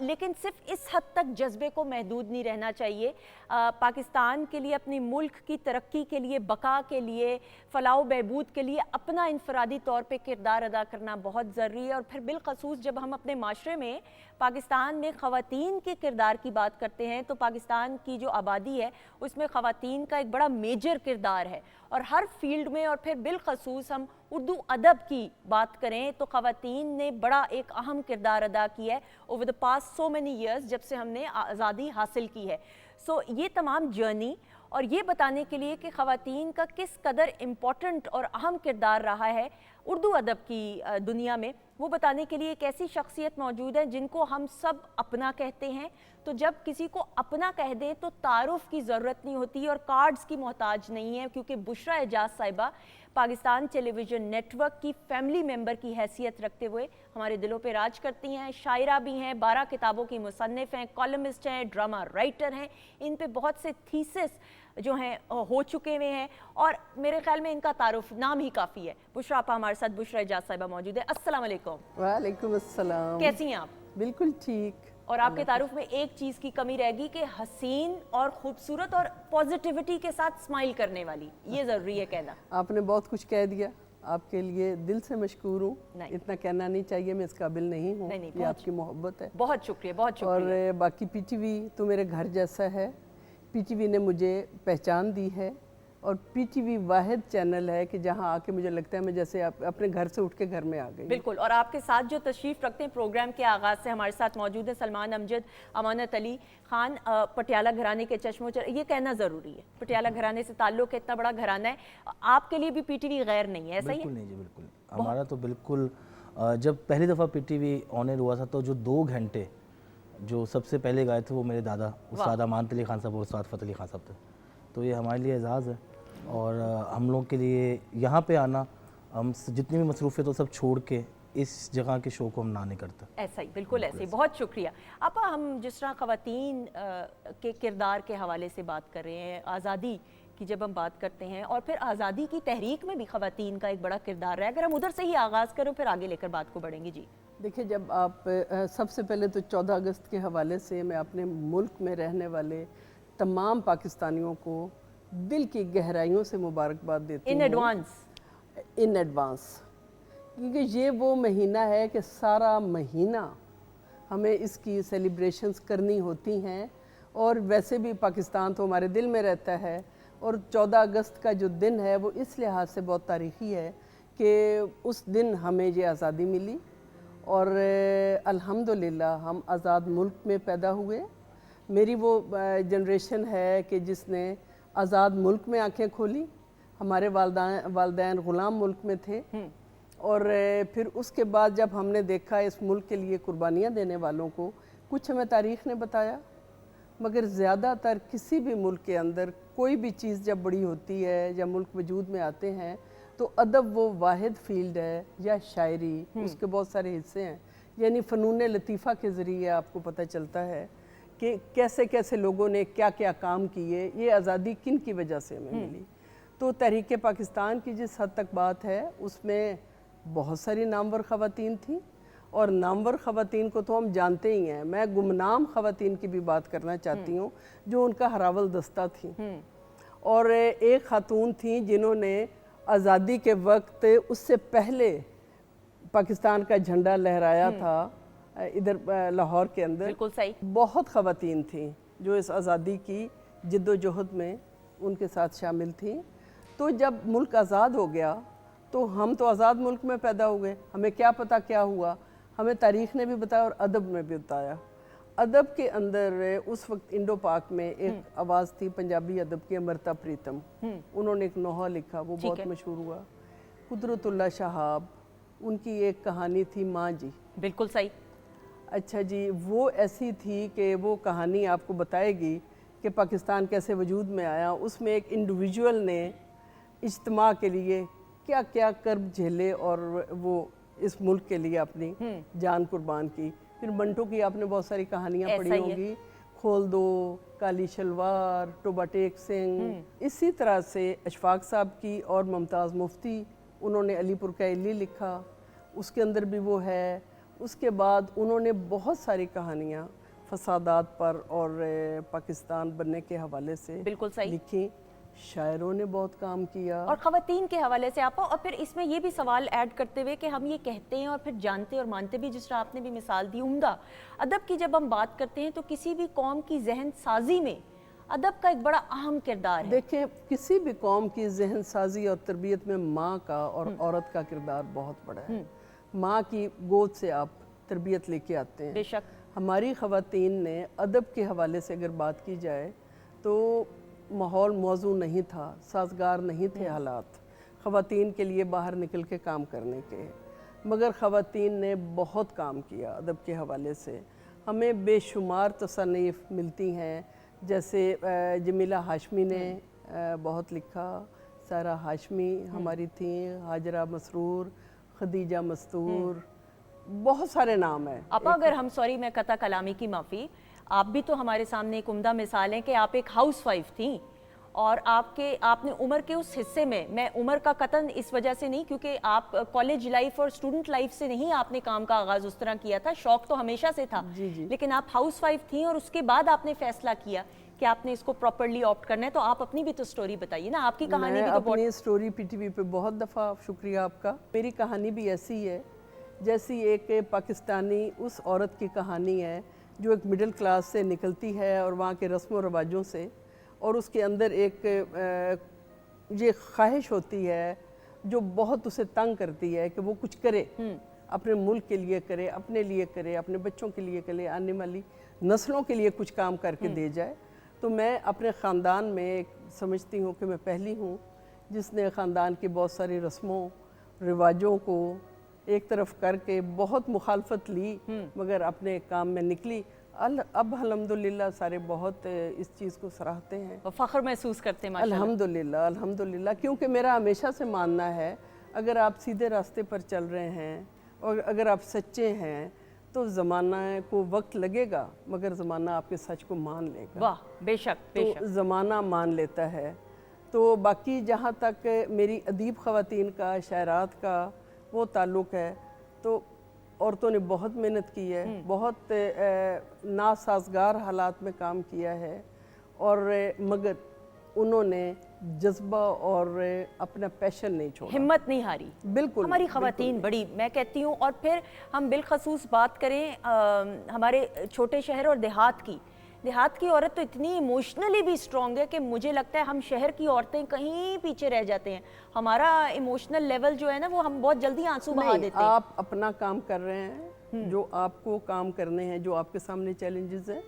लेकिन सिर्फ इस हद तक जज्बे को महदूद नहीं रहना चाहिए। पाकिस्तान के लिए, अपनी मुल्क की तरक्की के लिए, बका के लिए, फ़लाह बहबूद के लिए अपना इनफरादी तौर पे किरदार अदा करना बहुत ज़रूरी है। और फिर बिलखसूस जब हम अपने माशरे में पाकिस्तान में ख़वातीन के किरदार की बात करते हैं तो पाकिस्तान की जो आबादी है उसमें ख़वातीन का एक बड़ा मेजर किरदार है और हर फील्ड में। और फिर बिलखसूस हम उर्दू अदब की बात करें तो ख़वातीन ने बड़ा एक अहम किरदार अदा किया है over the past so many years, जब से हमने आज़ादी हासिल की है। सो ये तमाम जर्नी और ये बताने के लिए कि ख़वातीन का किस कदर इम्पॉर्टेंट और अहम किरदार रहा है उर्दू अदब की दुनिया में, वो बताने के लिए एक ऐसी शख्सियत मौजूद है जिनको हम सब अपना कहते हैं। तो जब किसी को अपना कह दें तो तारुफ की ज़रूरत नहीं होती और कार्ड्स की मोहताज नहीं है, क्योंकि बुशरा एजाज साहिबा पाकिस्तान टेलीविज़न नेटवर्क की फैमिली मेंबर की हैसियत रखते हुए हमारे दिलों पे राज करती हैं। शायरा भी हैं, 12 किताबों की मुसन्निफ़ हैं, कॉलमिस्ट हैं, ड्रामा राइटर हैं। इन पे बहुत से थीसिस जो हैं हो चुके हुए हैं और मेरे ख्याल में इनका तारुफ नाम ही काफ़ी है। बुशरा आपा हमारे साथ, बुशरा एजाज साहिबा मौजूद है। अस्सलाम वालेकुम। वालेकुम अस्सलाम। कैसी हैं आप? बिल्कुल ठीक। और आपके तारुफ में एक चीज़ की कमी रहेगी कि हसीन और खूबसूरत और पॉजिटिविटी के साथ स्माइल करने वाली, ये ज़रूरी है कहना। आपने बहुत कुछ कह दिया, आपके लिए दिल से मशकूर हूँ। इतना कहना नहीं चाहिए, मैं इस काबिल नहीं हूँ। ये आपकी मोहब्बत है। बहुत शुक्रिया, बहुत शुक्रिया। और बाकी पीटीवी तो मेरे घर जैसा है। पीटीवी ने मुझे पहचान दी है और पीटीवी वाहिद चैनल है कि जहां आके मुझे लगता है मैं जैसे अपने घर से उठ के घर में आ गई। बिल्कुल। और आपके साथ जो तशरीफ़ रखते हैं प्रोग्राम के आगाज़ से हमारे साथ मौजूद है सलमान अमजद, अमानत अली खान, पटियाला घराने के चश्मो चश्म। ये कहना ज़रूरी है, पटियाला घराने से ताल्लुक़ है, इतना बड़ा घराना है। आपके लिए भी पीटीवी गैर नहीं है, ऐसा ही है? बिल्कुल नहीं जी, बिल्कुल। हमारा तो बिल्कुल, जब पहली दफ़ा पीटीवी ऑन एयर हुआ था तो जो 2 घंटे जो सबसे पहले गाए थे वो मेरे दादा उस्ताद अमानत अली खान साहब और उस्ताद फ़तेह अली खान साहब थे। तो ये हमारे लिए एजाज़ है और हम लोग के लिए यहाँ पे आना, हम जितनी भी मसरूफ़ियत हो सब छोड़ के इस जगह के शो को हम ना नहीं करते। ऐसा ही, बिल्कुल ऐसे ही। बहुत शुक्रिया आपा। हम जिस तरह ख़वातीन के किरदार के हवाले से बात कर रहे हैं, आज़ादी की जब हम बात करते हैं और फिर आज़ादी की तहरीक में भी ख़वातीन का एक बड़ा किरदार है, अगर हम उधर से ही आगाज़ करें फिर आगे लेकर बात को बढ़ेंगे। जी देखिए, जब आप सबसे पहले तो 14 अगस्त के हवाले से मैं अपने मुल्क में रहने वाले तमाम पाकिस्तानियों को दिल की गहराइयों से मुबारकबाद देती हूँ इन एडवांस, क्योंकि ये वो महीना है कि सारा महीना हमें इसकी सेलिब्रेशंस करनी होती हैं। और वैसे भी पाकिस्तान तो हमारे दिल में रहता है और 14 अगस्त का जो दिन है वो इस लिहाज से बहुत तारीख़ी है कि उस दिन हमें ये आज़ादी मिली और अल्हम्दुलिल्लाह हम आज़ाद मुल्क में पैदा हुए। मेरी वो जनरेशन है कि जिसने आज़ाद मुल्क में आंखें खोली। हमारे वालदैन ग़ुलाम मुल्क में थे और फिर उसके बाद जब हमने देखा इस मुल्क के लिए कुर्बानियाँ देने वालों को, कुछ हमें तारीख़ ने बताया, मगर ज़्यादातर किसी भी मुल्क के अंदर कोई भी चीज़ जब बड़ी होती है या मुल्क वजूद में आते हैं तो अदब वो वाहिद फील्ड है या शायरी, उसके बहुत सारे हिस्से हैं। यानी फ़नून लतीफ़ा के ज़रिए आपको पता चलता है कि कैसे कैसे लोगों ने क्या क्या काम किए, ये आज़ादी किन की वजह से हमें मिली। तो तहरीक पाकिस्तान की जिस हद तक बात है उसमें बहुत सारी नामवर ख़वातीन थी, और नामवर ख़वातीन को तो हम जानते ही हैं। मैं गुमनाम ख़वातीन की भी बात करना चाहती हूँ जो उनका हरावल दस्ता थी। और एक ख़ातून थी जिन्होंने आज़ादी के वक्त उससे पहले पाकिस्तान का झंडा लहराया था इधर लाहौर के अंदर। बिल्कुल सही। बहुत ख़वातीन थी जो इस आज़ादी की जिद्दोजहद में उनके साथ शामिल थी। तो जब मुल्क आज़ाद हो गया तो हम तो आज़ाद मुल्क में पैदा हो गए, हमें क्या पता क्या हुआ, हमें तारीख़ ने भी बताया और अदब में भी बताया। अदब के अंदर उस वक्त इंडो पाक में एक आवाज़ थी पंजाबी अदब की, अमृता प्रीतम, उन्होंने एक नोहा लिखा, वो बहुत मशहूर हुआ। कुदरतुल्लाह शहाब, उनकी एक कहानी थी माँ जी। बिल्कुल सही। अच्छा जी, वो ऐसी थी कि वो कहानी आपको बताएगी कि पाकिस्तान कैसे वजूद में आया। उसमें एक इंडिविजुअल ने इज्तिमा के लिए क्या क्या कर्ब झेले और वो इस मुल्क के लिए अपनी जान कुर्बान की। फिर मंटो की आपने बहुत सारी कहानियाँ पढ़ी होंगी, खोल दो, काली शलवार, टोबा टेक सिंह। इसी तरह से अशफाक साहब की और मुमताज़ मुफ्ती, उन्होंने अलीपुर का इल्ली लिखा, उसके अंदर भी वो है। उसके बाद उन्होंने बहुत सारी कहानियाँ फसादात पर और पाकिस्तान बनने के हवाले से बिल्कुल सही लिखी। शायरों ने बहुत काम किया और ख़वातीन के हवाले से आपा। और फिर इसमें ये भी सवाल ऐड करते हुए कि हम ये कहते हैं और फिर जानते और मानते भी, जिस तरह आपने भी मिसाल दी उम्दा अदब की, जब हम बात करते हैं तो किसी भी कौम की जहन साजी में अदब का एक बड़ा अहम किरदार है। देखें, किसी भी कौम की जहन साजी और तरबियत में माँ का और औरत का किरदार बहुत बड़ा है। माँ की गोद से आप तरबियत लेके आते हैं। बेशक हमारी ख़वातीन ने अदब के हवाले से अगर बात की जाए तो माहौल मौजू नहीं था, साजगार नहीं थे हालात ख़वातीन के लिए बाहर निकल के काम करने के, मगर ख़वातीन ने बहुत काम किया अदब के हवाले से। हमें बेशुमार तसनीफ़ मिलती हैं, जैसे जमीला हाशमी ने बहुत लिखा, सारा हाशमी हमारी थी, हाजरा मसरूर, खदीजा मस्तूर, बहुत सारे नाम हैं। आपा अगर हम, सॉरी मैं कता कलामी की माफ़ी, आप भी तो हमारे सामने एक उम्दा मिसाल है कि आप एक हाउस वाइफ थी और आपने उम्र के उस हिस्से में, मैं उम्र का कतन इस वजह से नहीं क्योंकि आप कॉलेज लाइफ और स्टूडेंट लाइफ से नहीं आपने काम का आगाज़ उस तरह किया था, शौक तो हमेशा से था। लेकिन आप हाउस वाइफ थी और उसके बाद आपने फैसला किया कि आपने इसको प्रॉपर्ली ऑप्ट करना है। तो आप अपनी भी तो स्टोरी बताइए ना, आपकी कहानी भी तो बहुत। अपनी स्टोरी पीटीवी पे बहुत दफ़ा, शुक्रिया आपका। मेरी कहानी भी ऐसी है जैसी एक पाकिस्तानी उस औरत की कहानी है जो एक मिडिल क्लास से निकलती है और वहाँ के रस्म व रवाजों से, और उसके अंदर एक ये ख्वाहिश होती है जो बहुत उसे तंग करती है कि वो कुछ करे, अपने मुल्क के लिए करे, अपने लिए करे, अपने बच्चों के लिए करे, आने वाली नस्लों के लिए कुछ काम करके दे जाए। तो मैं अपने ख़ानदान में समझती हूँ कि मैं पहली हूँ जिसने ख़ानदान की बहुत सारी रस्मों रिवाजों को एक तरफ करके बहुत मुखालफत ली, मगर अपने काम में निकली। अब अल्हम्दुलिल्लाह सारे बहुत इस चीज़ को सराहते हैं और फ़ख्र महसूस करते हैं माशाल्लाह। अल्हम्दुलिल्लाह, अल्हम्दुलिल्लाह, क्योंकि मेरा हमेशा से मानना है अगर आप सीधे रास्ते पर चल रहे हैं और अगर आप सच्चे हैं तो ज़माना को वक्त लगेगा मगर ज़माना आपके सच को मान लेगा। वाह, बेशक बेशक। तो ज़माना मान लेता है। तो बाकी जहाँ तक मेरी अदीब ख़वातीन का, शायरात का वो ताल्लुक़ है, तो औरतों ने बहुत मेहनत की है, बहुत नासाजगार हालात में काम किया है, और मगर उन्होंने जज्बा और अपना पैशन नहीं छोड़ा, हिम्मत नहीं हारी। बिल्कुल हमारी ख़वातीन बड़ी, मैं कहती हूँ। और फिर हम बिलखसूस बात करें हमारे छोटे शहर और देहात की। देहात की औरत तो इतनी इमोशनली भी स्ट्रॉन्ग है कि मुझे लगता है हम शहर की औरतें कहीं पीछे रह जाते हैं। हमारा इमोशनल लेवल जो है ना, वो हम बहुत जल्दी आंसू बहा देते हैं। आप अपना काम कर रहे हैं, जो आपको काम करने हैं, जो आपके सामने चैलेंजेस हैं,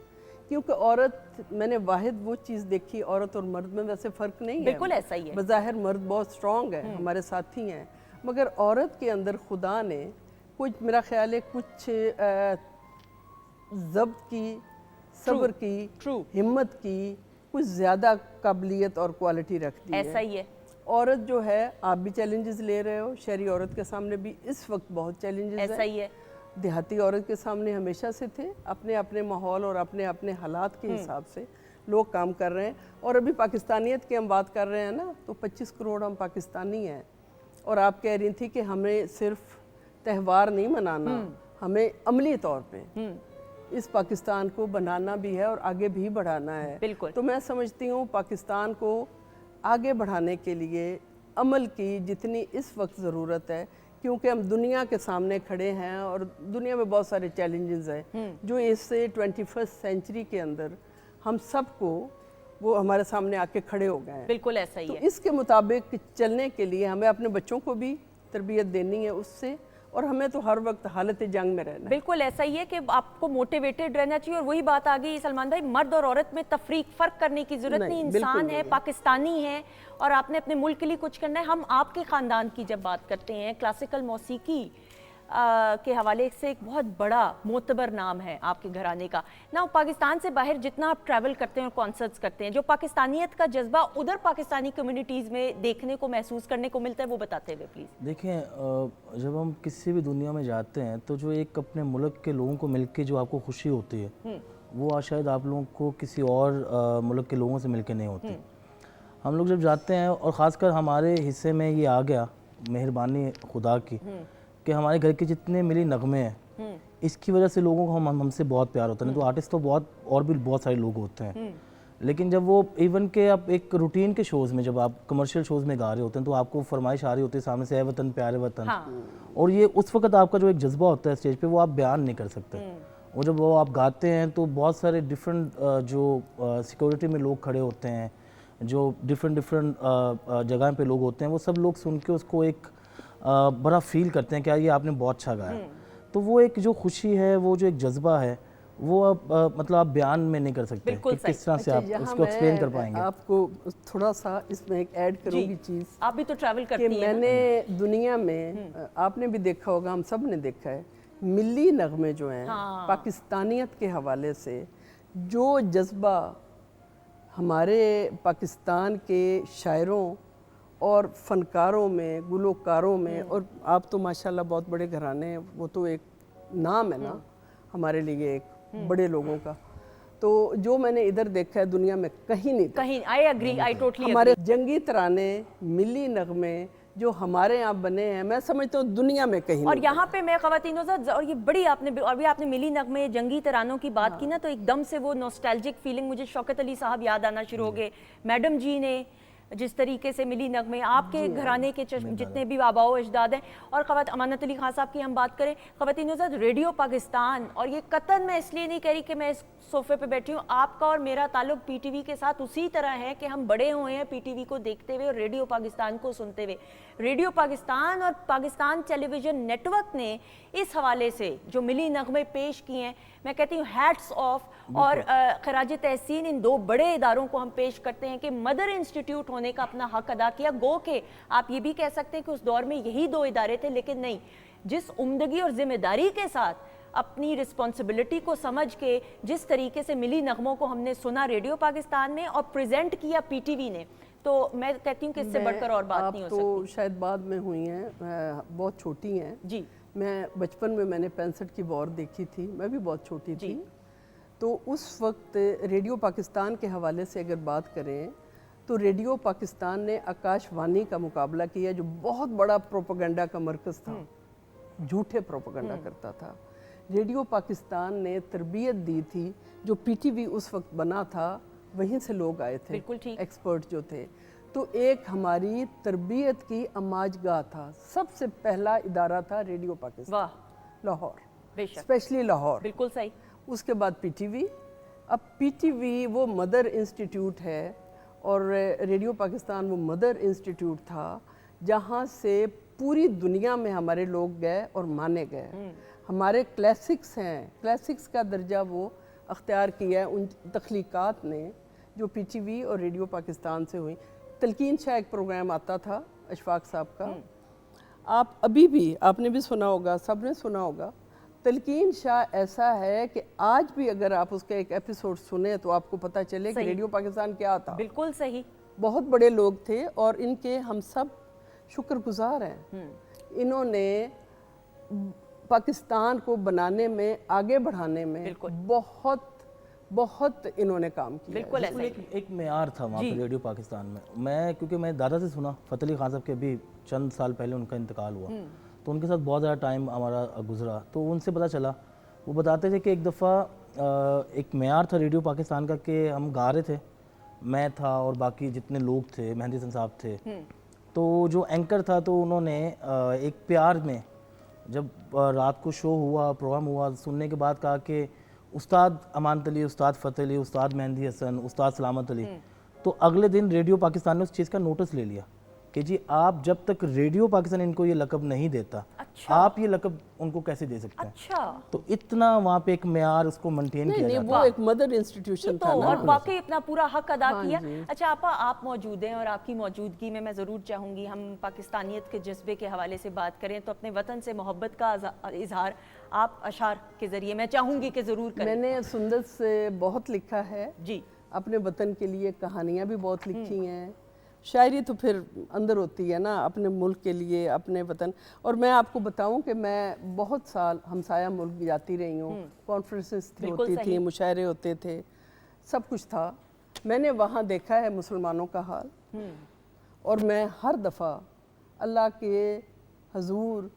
क्योंकि औरत, मैंने वाहिद वो चीज़ देखी, औरत और मर्द में वैसे फ़र्क नहीं है, बिल्कुल ऐसा ही है। बज़ाहिर मर्द बहुत स्ट्रॉन्ग है, हमारे साथी हैं, मगर औरत के अंदर खुदा ने कुछ, मेरा ख्याल है कुछ ज़ब्त की, सब्र की, हिम्मत की, कुछ ज़्यादा काबिलियत और क्वालिटी रखती है। ऐसा ही है। औरत जो है, आप भी चैलेंजेस ले रहे हो, शहरी औरत के सामने भी इस वक्त बहुत चैलेंजेस हैं। ऐसा ही है। देहाती औरत के सामने हमेशा से थे, अपने अपने माहौल और अपने अपने हालात के हिसाब से लोग काम कर रहे हैं। और अभी पाकिस्तानियत की हम बात कर रहे हैं ना, तो 25 करोड़ हम पाकिस्तानी हैं। और आप कह रही थी कि हमें सिर्फ त्यौहार नहीं मनाना, हमें अमली तौर पे इस पाकिस्तान को बनाना भी है और आगे भी बढ़ाना है। बिल्कुल। तो मैं समझती हूँ पाकिस्तान को आगे बढ़ाने के लिए अमल की जितनी इस वक्त ज़रूरत है, क्योंकि हम दुनिया के सामने खड़े हैं और दुनिया में बहुत सारे चैलेंजेस हैं जो इससे 21st सेंचुरी के अंदर हम सबको वो हमारे सामने आके खड़े हो गए हैं। बिल्कुल ऐसा ही तो है। इसके मुताबिक चलने के लिए हमें अपने बच्चों को भी तरबियत देनी है उससे, और हमें तो हर वक्त हालत जंग में रहना है। बिल्कुल ऐसा ही है कि आपको मोटिवेटेड रहना चाहिए। और वही बात आ गई सलमान भाई, मर्द और औरत में तफरीक फ़र्क करने की ज़रूरत नहीं। इंसान है, पाकिस्तानी है और आपने अपने मुल्क के लिए कुछ करना है। हम आपके ख़ानदान की जब बात करते हैं, क्लासिकल मौसीकी के हवाले से एक बहुत बड़ा मोतबर नाम है आपके घराने का ना। पाकिस्तान से बाहर जितना आप ट्रैवल करते हैं और कॉन्सर्ट्स करते हैं, जो पाकिस्तानियत का जज्बा उधर पाकिस्तानी कम्युनिटीज़ में देखने को, महसूस करने को मिलता है, वो बताते हुए प्लीज़। देखें, जब हम किसी भी दुनिया में जाते हैं तो जो एक अपने मुल्क के लोगों को मिलके जो आपको खुशी होती है वो शायद आप लोगों को किसी और मुल्क के लोगों से मिलके नहीं होती। हम लोग जब जाते हैं, और ख़ासकर हमारे हिस्से में ये आ गया मेहरबानी खुदा की कि हमारे घर के जितने मिली नगमे हैं, इसकी वजह से लोगों को हमसे बहुत प्यार होता है। नहीं तो आर्टिस्ट तो बहुत और भी बहुत सारे लोग होते हैं, लेकिन जब वो इवन के आप एक रूटीन के शोज़ में, जब आप कमर्शियल शोज़ में गा रहे होते हैं तो आपको फरमाइश आ रही होती है सामने से, ए वतन प्यारे वतन। और ये उस वक्त आपका जो एक जज्बा होता है स्टेज पे, वो आप बयान नहीं कर सकते। और जब वो आप गाते हैं तो बहुत सारे डिफरेंट जो सिक्योरिटी में लोग खड़े होते हैं, जो डिफरेंट जगह पे लोग होते हैं, वो सब लोग सुन के उसको एक बड़ा फील करते हैं कि यार ये आपने बहुत अच्छा गाया। तो वो एक जो खुशी है, वो जो एक जज्बा है, वो मतलब आप बयान में नहीं कर सकते कि किस तरह से आप उसको एक्सप्लेन कर पाएंगे। आपको थोड़ा सा इसमें एक ऐड करूँगी चीज़। आप भी तो ट्रैवल करती हैं। मैंने दुनिया में, आपने भी देखा होगा, हम सब ने देखा है, मिली नगमे जो हैं पाकिस्तानियत के हवाले से, जो जज्बा हमारे पाकिस्तान के शायरों और फ़नकारों में, गुलकारों में, और आप तो माशाल्लाह बहुत बड़े घराने हैं, वो तो एक नाम है ना हमारे लिए, एक बड़े लोगों का। तो जो मैंने इधर देखा है दुनिया में कहीं नहीं, कहीं। I agree, I totally. हमारे जंगी तराने, मिली नगमे जो हमारे यहाँ बने हैं, मैं समझता हूँ दुनिया में कहीं और नहीं। यहाँ पे मैं ख़वातीनों से, और ये बड़ी आपने मिली नगमे, जंगी तरानों की बात की ना, तो एकदम से वो नॉस्टैल्जिक फीलिंग मुझे शौकत अली साहब याद आना शुरू हो गए। मैडम जी ने जिस तरीके से मिली नगमे, आपके घराने के जितने भी आबाओ अजदाद हैं, और अमानत अली खान साहब की हम बात करें, ख़वातीनों से रेडियो पाकिस्तान, और ये कतन मैं इसलिए नहीं कह रही कि मैं इस सोफ़े पे बैठी हूँ, आपका और मेरा ताल्लुक पीटीवी के साथ उसी तरह है कि हम बड़े हुए हैं पीटीवी को देखते हुए और रेडियो पाकिस्तान को सुनते हुए। रेडियो पाकिस्तान और पाकिस्तान टेलीविज़न नेटवर्क ने इस हवाले से जो मिली नगमे पेश किए हैं, मैं कहती हूँ हैट्स ऑफ, और खराज तहसीन इन दो बड़े इदारों को हम पेश करते हैं कि मदर इंस्टीट्यूट होने का अपना हक अदा किया। गो के आप ये भी कह सकते हैं कि उस दौर में यही दो इदारे थे, लेकिन नहीं, जिस उम्दगी और जिम्मेदारी के साथ अपनी रिस्पॉन्सिबिलिटी को समझ के जिस तरीके से मिली नगमों को हमने सुना रेडियो पाकिस्तान में और प्रेजेंट किया पीटीवी ने, तो मैं कहती हूँ कि इससे बढ़कर और बात नहीं हो सकती। तो शायद बाद में हुई हैं, बहुत छोटी हैं जी। मैं बचपन में मैंने 65 की वॉर देखी थी, मैं भी बहुत छोटी थी। तो उस वक्त रेडियो पाकिस्तान के हवाले से अगर बात करें तो रेडियो पाकिस्तान ने आकाशवाणी का मुकाबला किया, जो बहुत बड़ा प्रोपेगेंडा का मरकज़ था, झूठे प्रोपेगेंडा करता था। रेडियो पाकिस्तान ने तरबियत दी थी, जो पीटीवी उस वक्त बना था, वहीं से लोग आए थे, बिल्कुल ठीक, एक्सपर्ट जो थे। तो एक हमारी तरबियत की अमाजगाह था, सबसे पहला इदारा था रेडियो पाकिस्तान। वाह, लाहौर, बेशक, स्पेशली लाहौर। बिल्कुल सही। उसके बाद पीटीवी। अब पीटीवी वो मदर इंस्टीट्यूट है और रेडियो पाकिस्तान वो मदर इंस्टीट्यूट था, जहाँ से पूरी दुनिया में हमारे लोग गए और माने गए। हमारे क्लासिक्स हैं, क्लासिक्स का दर्जा वो अख्तियार किया है उन तख्लीक़ात ने जो पीटीवी और रेडियो पाकिस्तान से हुई। तलकीन शाह एक प्रोग्राम आता था अशफाक साहब का, आप अभी भी, आपने भी सुना होगा, सबने सुना होगा, तलकीन शाह ऐसा है कि आज भी अगर आप उसका एक एपिसोड सुने तो आपको पता चले कि रेडियो पाकिस्तान क्या था। बिल्कुल सही। बहुत बड़े लोग थे और इनके हम सब शुक्रगुजार हैं। इन्होंने पाकिस्तान को बनाने में, आगे बढ़ाने में बहुत बहुत इन्होंने काम किया। बिल्कुल ऐसा ही। एक मेयार था वहाँ पे रेडियो पाकिस्तान में। मैं क्योंकि मैं दादा से सुना, फ़तेह अली खान साहब के अभी चंद साल पहले उनका इंतकाल हुआ, तो उनके साथ बहुत ज़्यादा टाइम हमारा गुजरा, तो उनसे पता चला, वो बताते थे कि एक दफ़ा एक मेयार था रेडियो पाकिस्तान का कि हम गा रहे थे, मैं था और बाकी जितने लोग थे, मेहंदी हसन साहब थे, तो जो एंकर था तो उन्होंने एक प्यार में जब रात को शो हुआ, प्रोग्राम हुआ, सुनने के बाद कहा कि उस्ताद अमानत अली, उस्ताद फ़तेह अली, उस्ताद मेहंदी हसन, उस्ताद सलामत अली, तो अगले दिन रेडियो पाकिस्तान ने उस चीज़ का नोटिस ले लिया कि जी आप जब तक रेडियो पाकिस्तान इनको ये लक़ब नहीं देता, आप ये लक़ब उनको कैसे दे सकते हैं। अच्छा। तो इतना वहाँ पे एक मेयार उसको मेंटेन किया जाता वो एक मदर इंस्टीट्यूशन था ना, और वाकई अपना पूरा हक अदा किया। अच्छा आपा, आप मौजूद हैं और आपकी मौजूदगी में मैं ज़रूर चाहूँगी हम पाकिस्तानियत के जज्बे के हवाले से बात करें, तो अपने वतन से मोहब्बत का इजहार आप अशार के ज़रिए मैं चाहूँगी कि ज़रूर करें। मैंने सुंदर से बहुत लिखा है जी, अपने वतन के लिए, कहानियाँ भी बहुत लिखी हैं, शायरी तो फिर अंदर होती है ना, अपने मुल्क के लिए, अपने वतन। और मैं आपको बताऊं कि मैं बहुत साल हमसाया मुल्क जाती रही हूँ, कॉन्फ्रेंसेस होती थी, मुशायरे होते थे, सब कुछ था। मैंने वहाँ देखा है मुसलमानों का हाल, और मैं हर दफ़ा अल्लाह के हजूर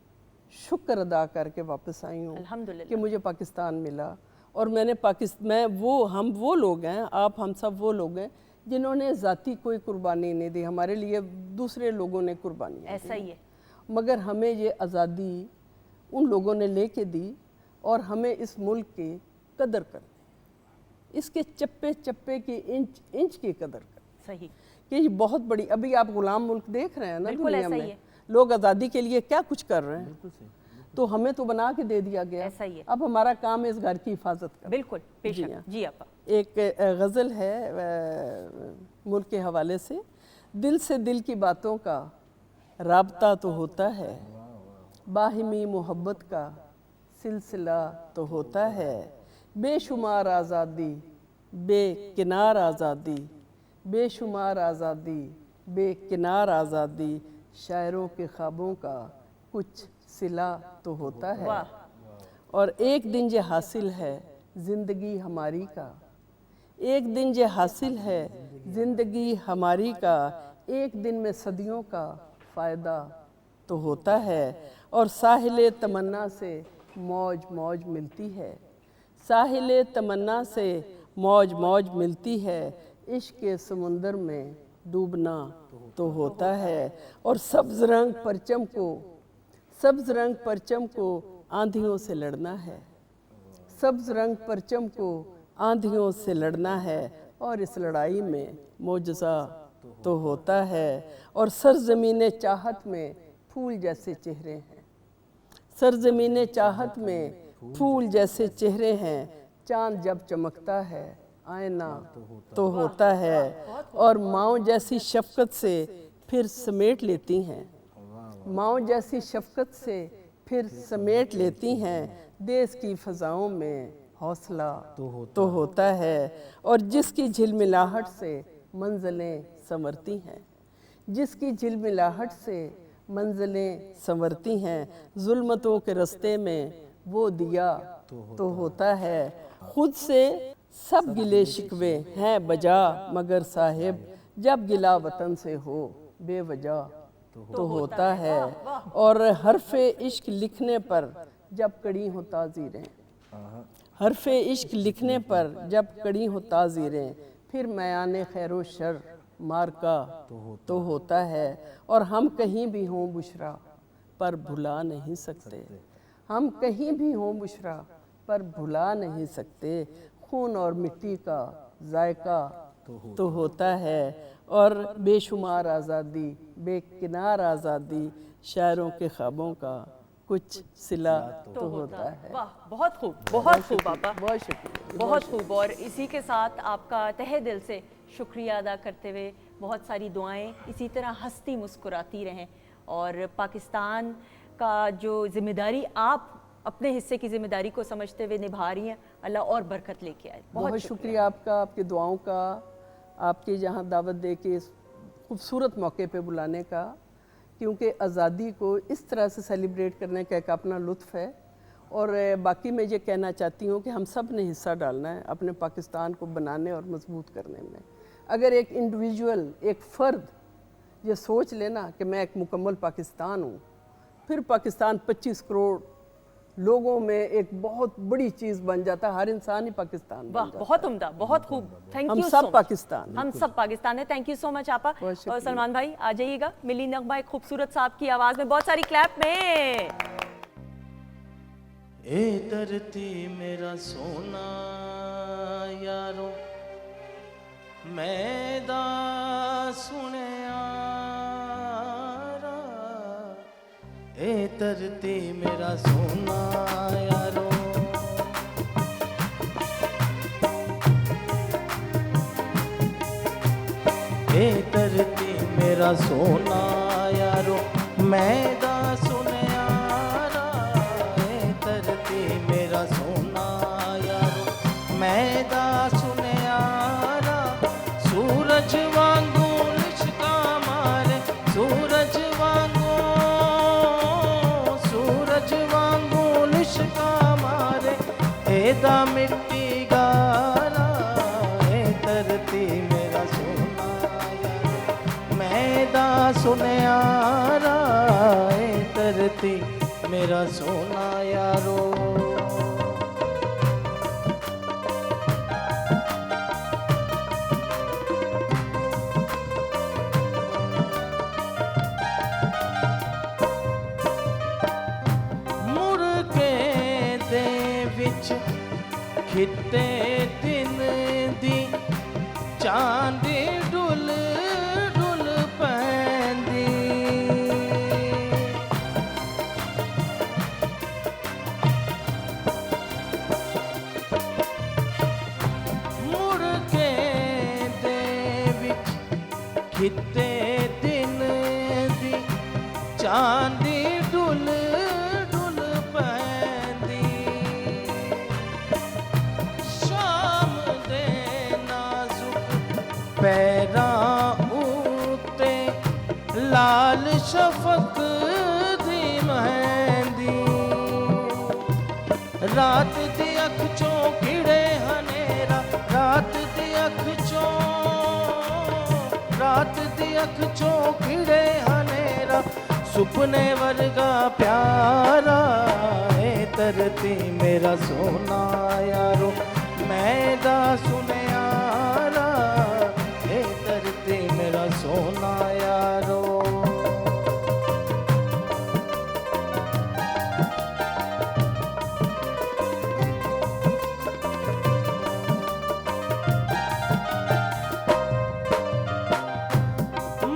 शुक्र अदा करके वापस आई हूँ अल्हम्दुलिल्लाह कि मुझे पाकिस्तान मिला। और मैंने हम वो लोग हैं, आप हम सब वो लोग हैं जिन्होंने ज़ाती कोई कुर्बानी नहीं दी, हमारे लिए दूसरे लोगों ने कुर्बानी, ऐसा ही है। मगर हमें ये आज़ादी उन लोगों ने लेके दी और हमें इस मुल्क की कदर करनी, इसके चप्पे चप्पे की, इंच इंच की कदर करनी। सही कि ये बहुत बड़ी, अभी आप गुलाम मुल्क देख रहे हैं ना दुनिया ऐसा ही में, है। लोग आज़ादी के लिए क्या कुछ कर रहे हैं, तो हमें तो बना के दे दिया गया, ऐसा ही है। अब हमारा काम है इस घर की हिफाजत करना। बिल्कुल, बेशक। जी आपा। एक गज़ल है मुल्क के हवाले से, दिल से दिल की बातों का राबता तो होता है, बाहिमी मोहब्बत का सिलसिला तो होता है, बेशुमार आज़ादी बेकिनार आज़ादी, बेशुमार आज़ादी बेकिनार आज़ादी, शायरों के ख्वाबों का कुछ सिला तो होता है। और एक दिन ये हासिल है ज़िंदगी हमारी का, एक दिन ये हासिल है ज़िंदगी हमारी का, एक दिन में सदियों का फ़ायदा तो होता है। और साहिल तमन्ना से मौज मौज मिलती है, साहिल तमन्ना से मौज मौज मिलती है, इश्क के समुंदर में डूबना तो होता है। और सब्ज़ रंग परचम को आंधियों से लड़ना है, सब्ज़ रंग परचम को आंधियों से लड़ना है, और इस लड़ाई में मोजज़ा तो होता है। और सरज़मीन चाहत में फूल जैसे चेहरे हैं, सरज़मीन चाहत में फूल जैसे चेहरे हैं, चांद जब चमकता है आईना तो होता है। और माँओं जैसी शफ़क़त से फिर समेट लेती हैं, माँओं जैसी शफ़क़त से फिर समेट लेती हैं, देश की फ़ज़ाओं में हौसला तो होता है। और जिसकी झिलमिलाहट से मंजिलें संवरती हैं, जिसकी झिलमिलाहट से मंजिलें संवरती हैं, जुल्मतों के रास्ते में वो दिया तो होता है। खुद से सब गिले शिकवे हैं बजा, मगर साहिब जब गिला वतन से हो बेवजह तो होता है। और हरफ़े इश्क लिखने पर जब कड़ी हो ताज़ीरें, हरफ़े इश्क लिखने पर जब कड़ी हो ताज़ीरें, फिर मयाने खैरो शर मार्का तो होता है। और हम कहीं भी हों बुशरा पर भुला नहीं सकते, हम कहीं भी हों बुशरा पर भुला नहीं सकते, खून और मिट्टी का जायका तो होता है। और बेशुमार आज़ादी बेकिनार आज़ादी, शायरों के ख्वाबों का कुछ सिला तो होता है। वाह, बहुत खूब, बहुत खूब बाबा, बहुत शुक्रिया, बहुत खूब। और इसी के साथ आपका तहे दिल से शुक्रिया अदा करते हुए बहुत सारी दुआएं इसी तरह हंसती मुस्कुराती रहें और पाकिस्तान का जो जिम्मेदारी आप अपने हिस्से की जिम्मेदारी को समझते हुए निभा रही हैं, अल्लाह और बरकत लेके आए। बहुत शुक्रिया आपका, आपकी दुआओं का, आपके यहाँ दावत दे के इस खूबसूरत मौके पे बुलाने का, क्योंकि आज़ादी को इस तरह से सेलिब्रेट करने का एक अपना लुत्फ़ है। और बाकी मैं ये कहना चाहती हूँ कि हम सब ने हिस्सा डालना है अपने पाकिस्तान को बनाने और मजबूत करने में। अगर एक इंडिविजुअल, एक फ़र्द ये सोच लेना कि मैं एक मुकम्मल पाकिस्तान हूँ, फिर पाकिस्तान 25 करोड़ लोगों में एक बहुत बड़ी चीज़ बन जाता है। हर इंसान ही पाकिस्तान बन वाह, जाता बहुत उम्दा, बहुत खूब। थैंक हम यू सब so much। पाकिस्तान, हम सब पाकिस्तान है। थैंक यू सो मच आपा। और सलमान भाई आ जाइएगा, मिली नगमा एक खूबसूरत साहब की आवाज़ में, बहुत सारी क्लैप में। ए धरती मेरा सोना यारो, मैदा सुने यारा, ए धरती मेरा सोना यारो, ए धरती मेरा सोना यारो, मैदा सुने यारा, ए धरती मेरा सोना यारो, मैदा सुने यारा, सूरज वांगू लिशका मारे, सूरज वांगू लिशका मारे, एदा मिट्टी गारा, ए धरती मेरा सोना यारो, मैदा सुने यारा, ए धरती मेरा सोना यारो। खिते दिन दी चांदी डुल डुल पैंदी, मुड़ के दे विच खिते दिन दी चांदी डुल डुल पैंदी, पैरां उत्ते लाल शफक दी मेहंदी, रात दी अख चों किड़े हनेरा, रात दी अख चों किड़े हनेरा, सुपने वर्गा प्यारा, ए धरती मेरा सोना यारो, मैदा सुने यारा, ए धरती मेरा सोना यारो।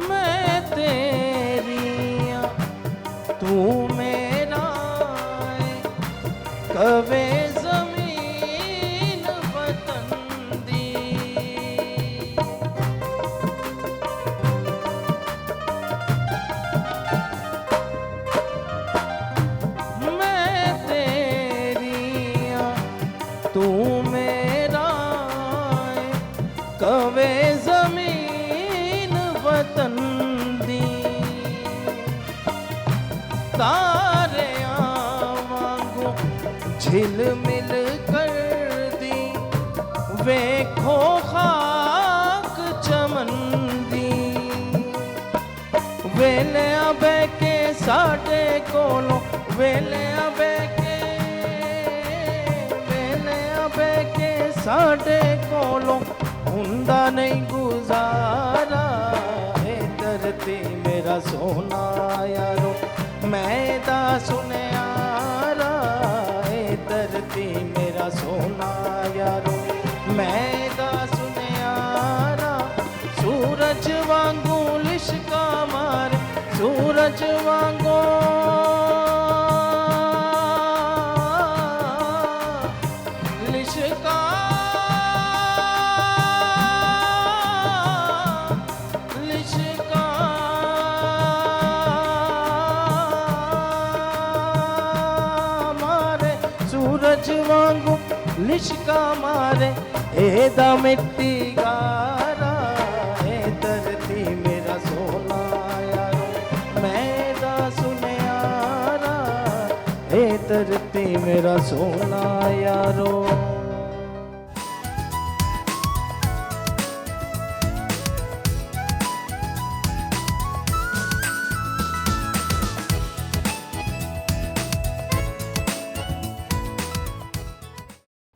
मैं तेरिया तू मेरा, कवे जमीन वतन दी, मैं तेरिया तू मेरा, कवे जमीन वतन दी, तारे वांगू झिलमिल कर दी, वेखो खाक चमन दी, वेलिया बैके साडे कोलों, वेलिया बैके साडे कोलों, हुंदा नहीं गुजारा, ए धरती मेरा सोना यारो, मैदा सुने यारा, ए धरती मेरा सोना यारो, मैदा सुने यारा, सूरज वांगू लिशका मारे, सूरज वांगू लिशका लिशका सूरज वांगू लिशका मारे एदा मिट्टी गारा ए धरती मेरा सोना यारो मैदा सुनियारा ए धरती मेरा सोना यारो।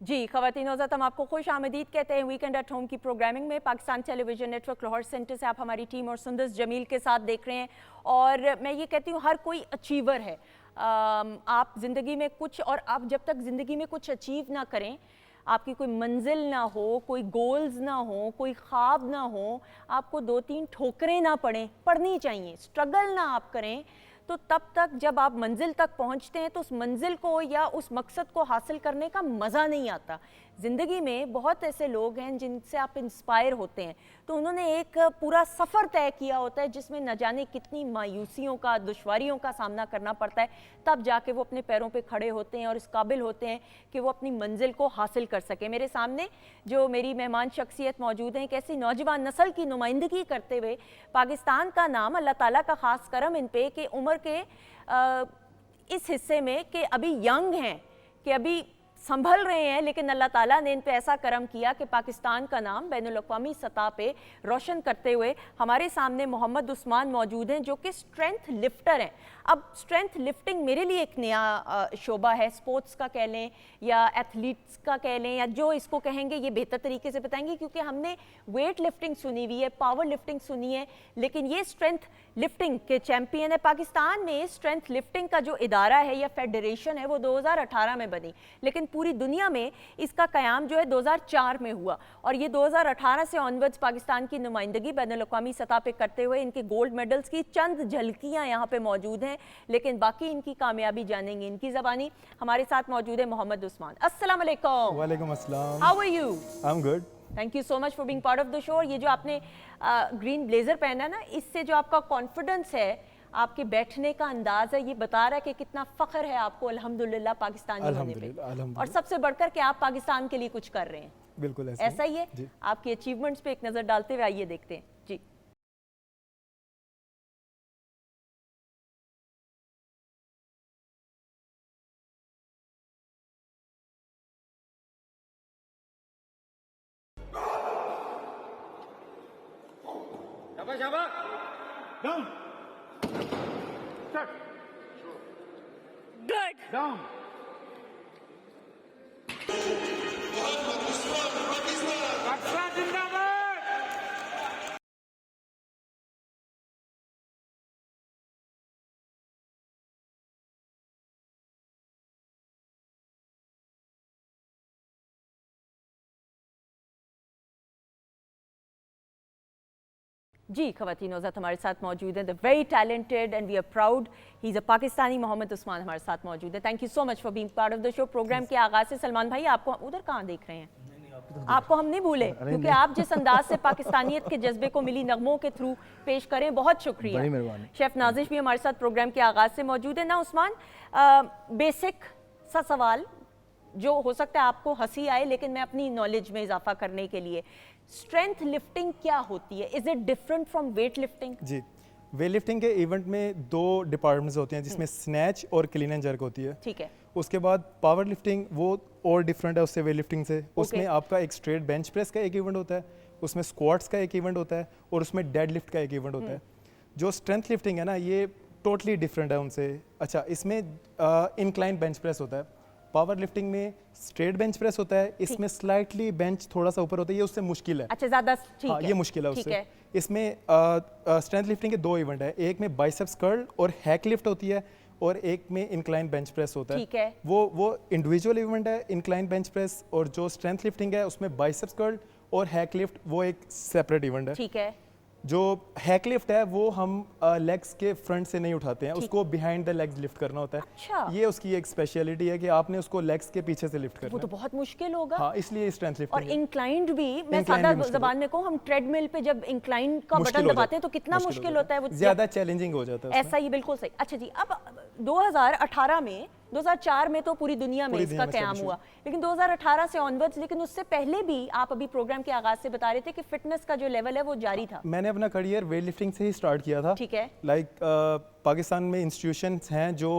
जी ख़वातीन हज़रात, हम आपको खुश आमदीद कहते हैं वीकेंड एट होम की प्रोग्रामिंग में। Pakistan television network Lahore centre से आप हमारी टीम और सुंदस जमील के साथ देख रहे हैं। और मैं ये कहती हूँ हर कोई अचीवर है। आप ज़िंदगी में कुछ, और आप जब तक ज़िंदगी में कुछ अचीव ना करें, आपकी कोई मंजिल ना हो, कोई गोल्स ना हो, कोई ख्वाब ना हो, आपको 2-3 ठोकरें ना पड़नी चाहिए, स्ट्रगल ना आप करें, तो तब तक जब आप मंजिल तक पहुंचते हैं तो उस मंजिल को या उस मकसद को हासिल करने का मज़ा नहीं आता। ज़िंदगी में बहुत ऐसे लोग हैं जिनसे आप इंस्पायर होते हैं, तो उन्होंने एक पूरा सफ़र तय किया होता है जिसमें न जाने कितनी मायूसियों का, दुश्वारियों का सामना करना पड़ता है, तब जाके वो अपने पैरों पे खड़े होते हैं और इस काबिल होते हैं कि वो अपनी मंजिल को हासिल कर सकें। मेरे सामने जो मेरी मेहमान शख्सियत मौजूद हैं, एक ऐसी नौजवान नस्ल की नुमाइंदगी करते हुए, पाकिस्तान का नाम, अल्लाह ताला का ख़ास करम इन पे कि उम्र के इस हिस्से में कि अभी यंग हैं, कि अभी संभल रहे हैं, लेकिन अल्लाह ताला ने इन पे ऐसा करम किया कि पाकिस्तान का नाम बैनुल-अक़वामी सतह पे रोशन करते हुए हमारे सामने मोहम्मद उस्मान मौजूद हैं, जो कि स्ट्रेंथ लिफ्टर हैं। अब स्ट्रेंथ लिफ्टिंग मेरे लिए एक नया शोबा है, स्पोर्ट्स का कह लें या एथलीट्स का कह लें, या जो इसको कहेंगे ये बेहतर तरीके से बताएंगे, क्योंकि हमने वेट लिफ्टिंग सुनी हुई है, पावर लिफ्टिंग सुनी है, लेकिन ये स्ट्रेंथ लिफ्टिंग के चैम्पियन है। पाकिस्तान में स्ट्रेंथ लिफ्टिंग का जो इदारा है या फेडरेशन है वो 2018 में बनी, लेकिन पूरी दुनिया में इसका क़याम जो है 2004 में हुआ, और ये 2018 से ऑनवर्ड्स पाकिस्तान की नुमाइंदगी बैनुल-अक़वामी सतह पे करते हुए इनके गोल्ड मेडल्स की चंद झलकियाँ यहाँ पे मौजूद हैं, लेकिन बाकी इनकी कामयाबी जानेंगे इनकी ज़बानी। हमारे साथ मौजूद है मोहम्मद उस्मान। अस्सलाम वालेकुम। वालेकुम अस्सलाम। How are you? I am good. Thank you so much for being part of the show. ये जो आपने ग्रीन ब्लेजर पहना ना, इससे जो आपका कॉन्फिडेंस है, आपके बैठने का अंदाज है, ये बता रहा है कि कितना फ़ख्र है आपको अल्हम्दुलिल्लाह पाकिस्तानी होने पे, और सबसे बढ़कर के आप पाकिस्तान के लिए कुछ कर रहे हैं। बिल्कुल ऐसा ही है। आपकी अचीवमेंट्स पे एक नज़र डालते हुए आइए देखते हैं जी। Down. Start. Good. Down. Pakistan Zindabad. जी ख़वातीन हज़रात, हमारे साथ मौजूद हैं the very talented and we are proud, he is a Pakistani, Mohammad Usman हमारे साथ मौजूद है। Thank you so much for being part of the show. Program के आगाज़ से सलमान भाई, आपको उधर कहाँ देख रहे हैं? आपको हम नहीं भूले, क्योंकि आप जिस अंदाज से पाकिस्तानियत के जज्बे को मिली नगमों के थ्रू पेश करें, बहुत शुक्रिया। शेफ नाजिश भी हमारे साथ प्रोग्राम के आगाज़ से मौजूद है। ना उस्मान, बेसिक सा सवाल जो हो सकता है आपको हंसी आए, लेकिन मैं अपनी नॉलेज में इजाफा करने के लिए, स्ट्रेंथ लिफ्टिंग क्या होती है? Is it different from weight lifting? जी, वेट लिफ्टिंग के इवेंट में 2 डिपार्टमेंट्स होते हैं, जिसमें स्नैच और क्लीन एंड जर्क होती है। ठीक है। उसके बाद पावर लिफ्टिंग, वो और डिफरेंट है उससे वेट लिफ्टिंग से। उसमें आपका एक स्ट्रेट बेंच प्रेस का एक इवेंट होता है, उसमें स्क्वाट्स का एक इवेंट होता है, और उसमें डेड लिफ्ट का एक इवेंट होता है। जो स्ट्रेंथ लिफ्टिंग है ना, ये टोटली डिफरेंट है उनसे। अच्छा, इसमें इंक्लाइन बेंच प्रेस होता है। पावर लिफ्टिंग में स्ट्रेट बेंच प्रेस होता है, इसमें स्लाइटली बेंच थोड़ा सा ऊपर होता है, ये उससे मुश्किल है। अच्छा, ज़्यादा ठीक हाँ, है। ये मुश्किल है उससे। इसमें स्ट्रेंथ लिफ्टिंग के 2 इवेंट है, एक में बाइसेप्स कर्ल और हैक लिफ्ट होती है, और एक में इंक्लाइन बेंच प्रेस होता है। ठीक है। वो इंडिविजुअल इवेंट है इंक्लाइन बेंच प्रेस, और जो स्ट्रेंथ लिफ्टिंग है उसमें बाइसेप्स कर्ल और हैक लिफ्ट, वो एक सेपरेट इवेंट है। ठीक है। जो हैक लिफ्ट है वो हम लेग्स के फ्रंट से नहीं उठाते हैं, उसको बिहाइंड द लेग्स लिफ्ट करना होता है। अच्छा। ये उसकी एक स्पेशलिटी है कि आपने उसको लेग्स के पीछे से लिफ्ट करना वो तो है। बहुत मुश्किल होगा। हाँ, इसलिए स्ट्रेंथ लिफ्टिंग और इंक्लाइंड भी, मैं सादा ज़बान में कहूँ, हम ट्रेडमिल पे जब इंक्लाइन का बटन दबाते हैं तो कितना मुश्किल होता है, वो ज़्यादा चैलेंजिंग हो जाता है। ऐसा ही, बिल्कुल सही। अच्छा जी, अब 2018 में 2004 में तो पूरी दुनिया में इसका क़याम हुआ, लेकिन 2018 से ऑनवर्ड्स, लेकिन उससे पहले भी आप अभी प्रोग्राम के आगाज से बता रहे थे कि फिटनेस का जो लेवल है वो जारी था। मैंने अपना करियर वेट लिफ्टिंग से ही स्टार्ट किया था। ठीक है। पाकिस्तान में इंस्टीट्यूशंस हैं जो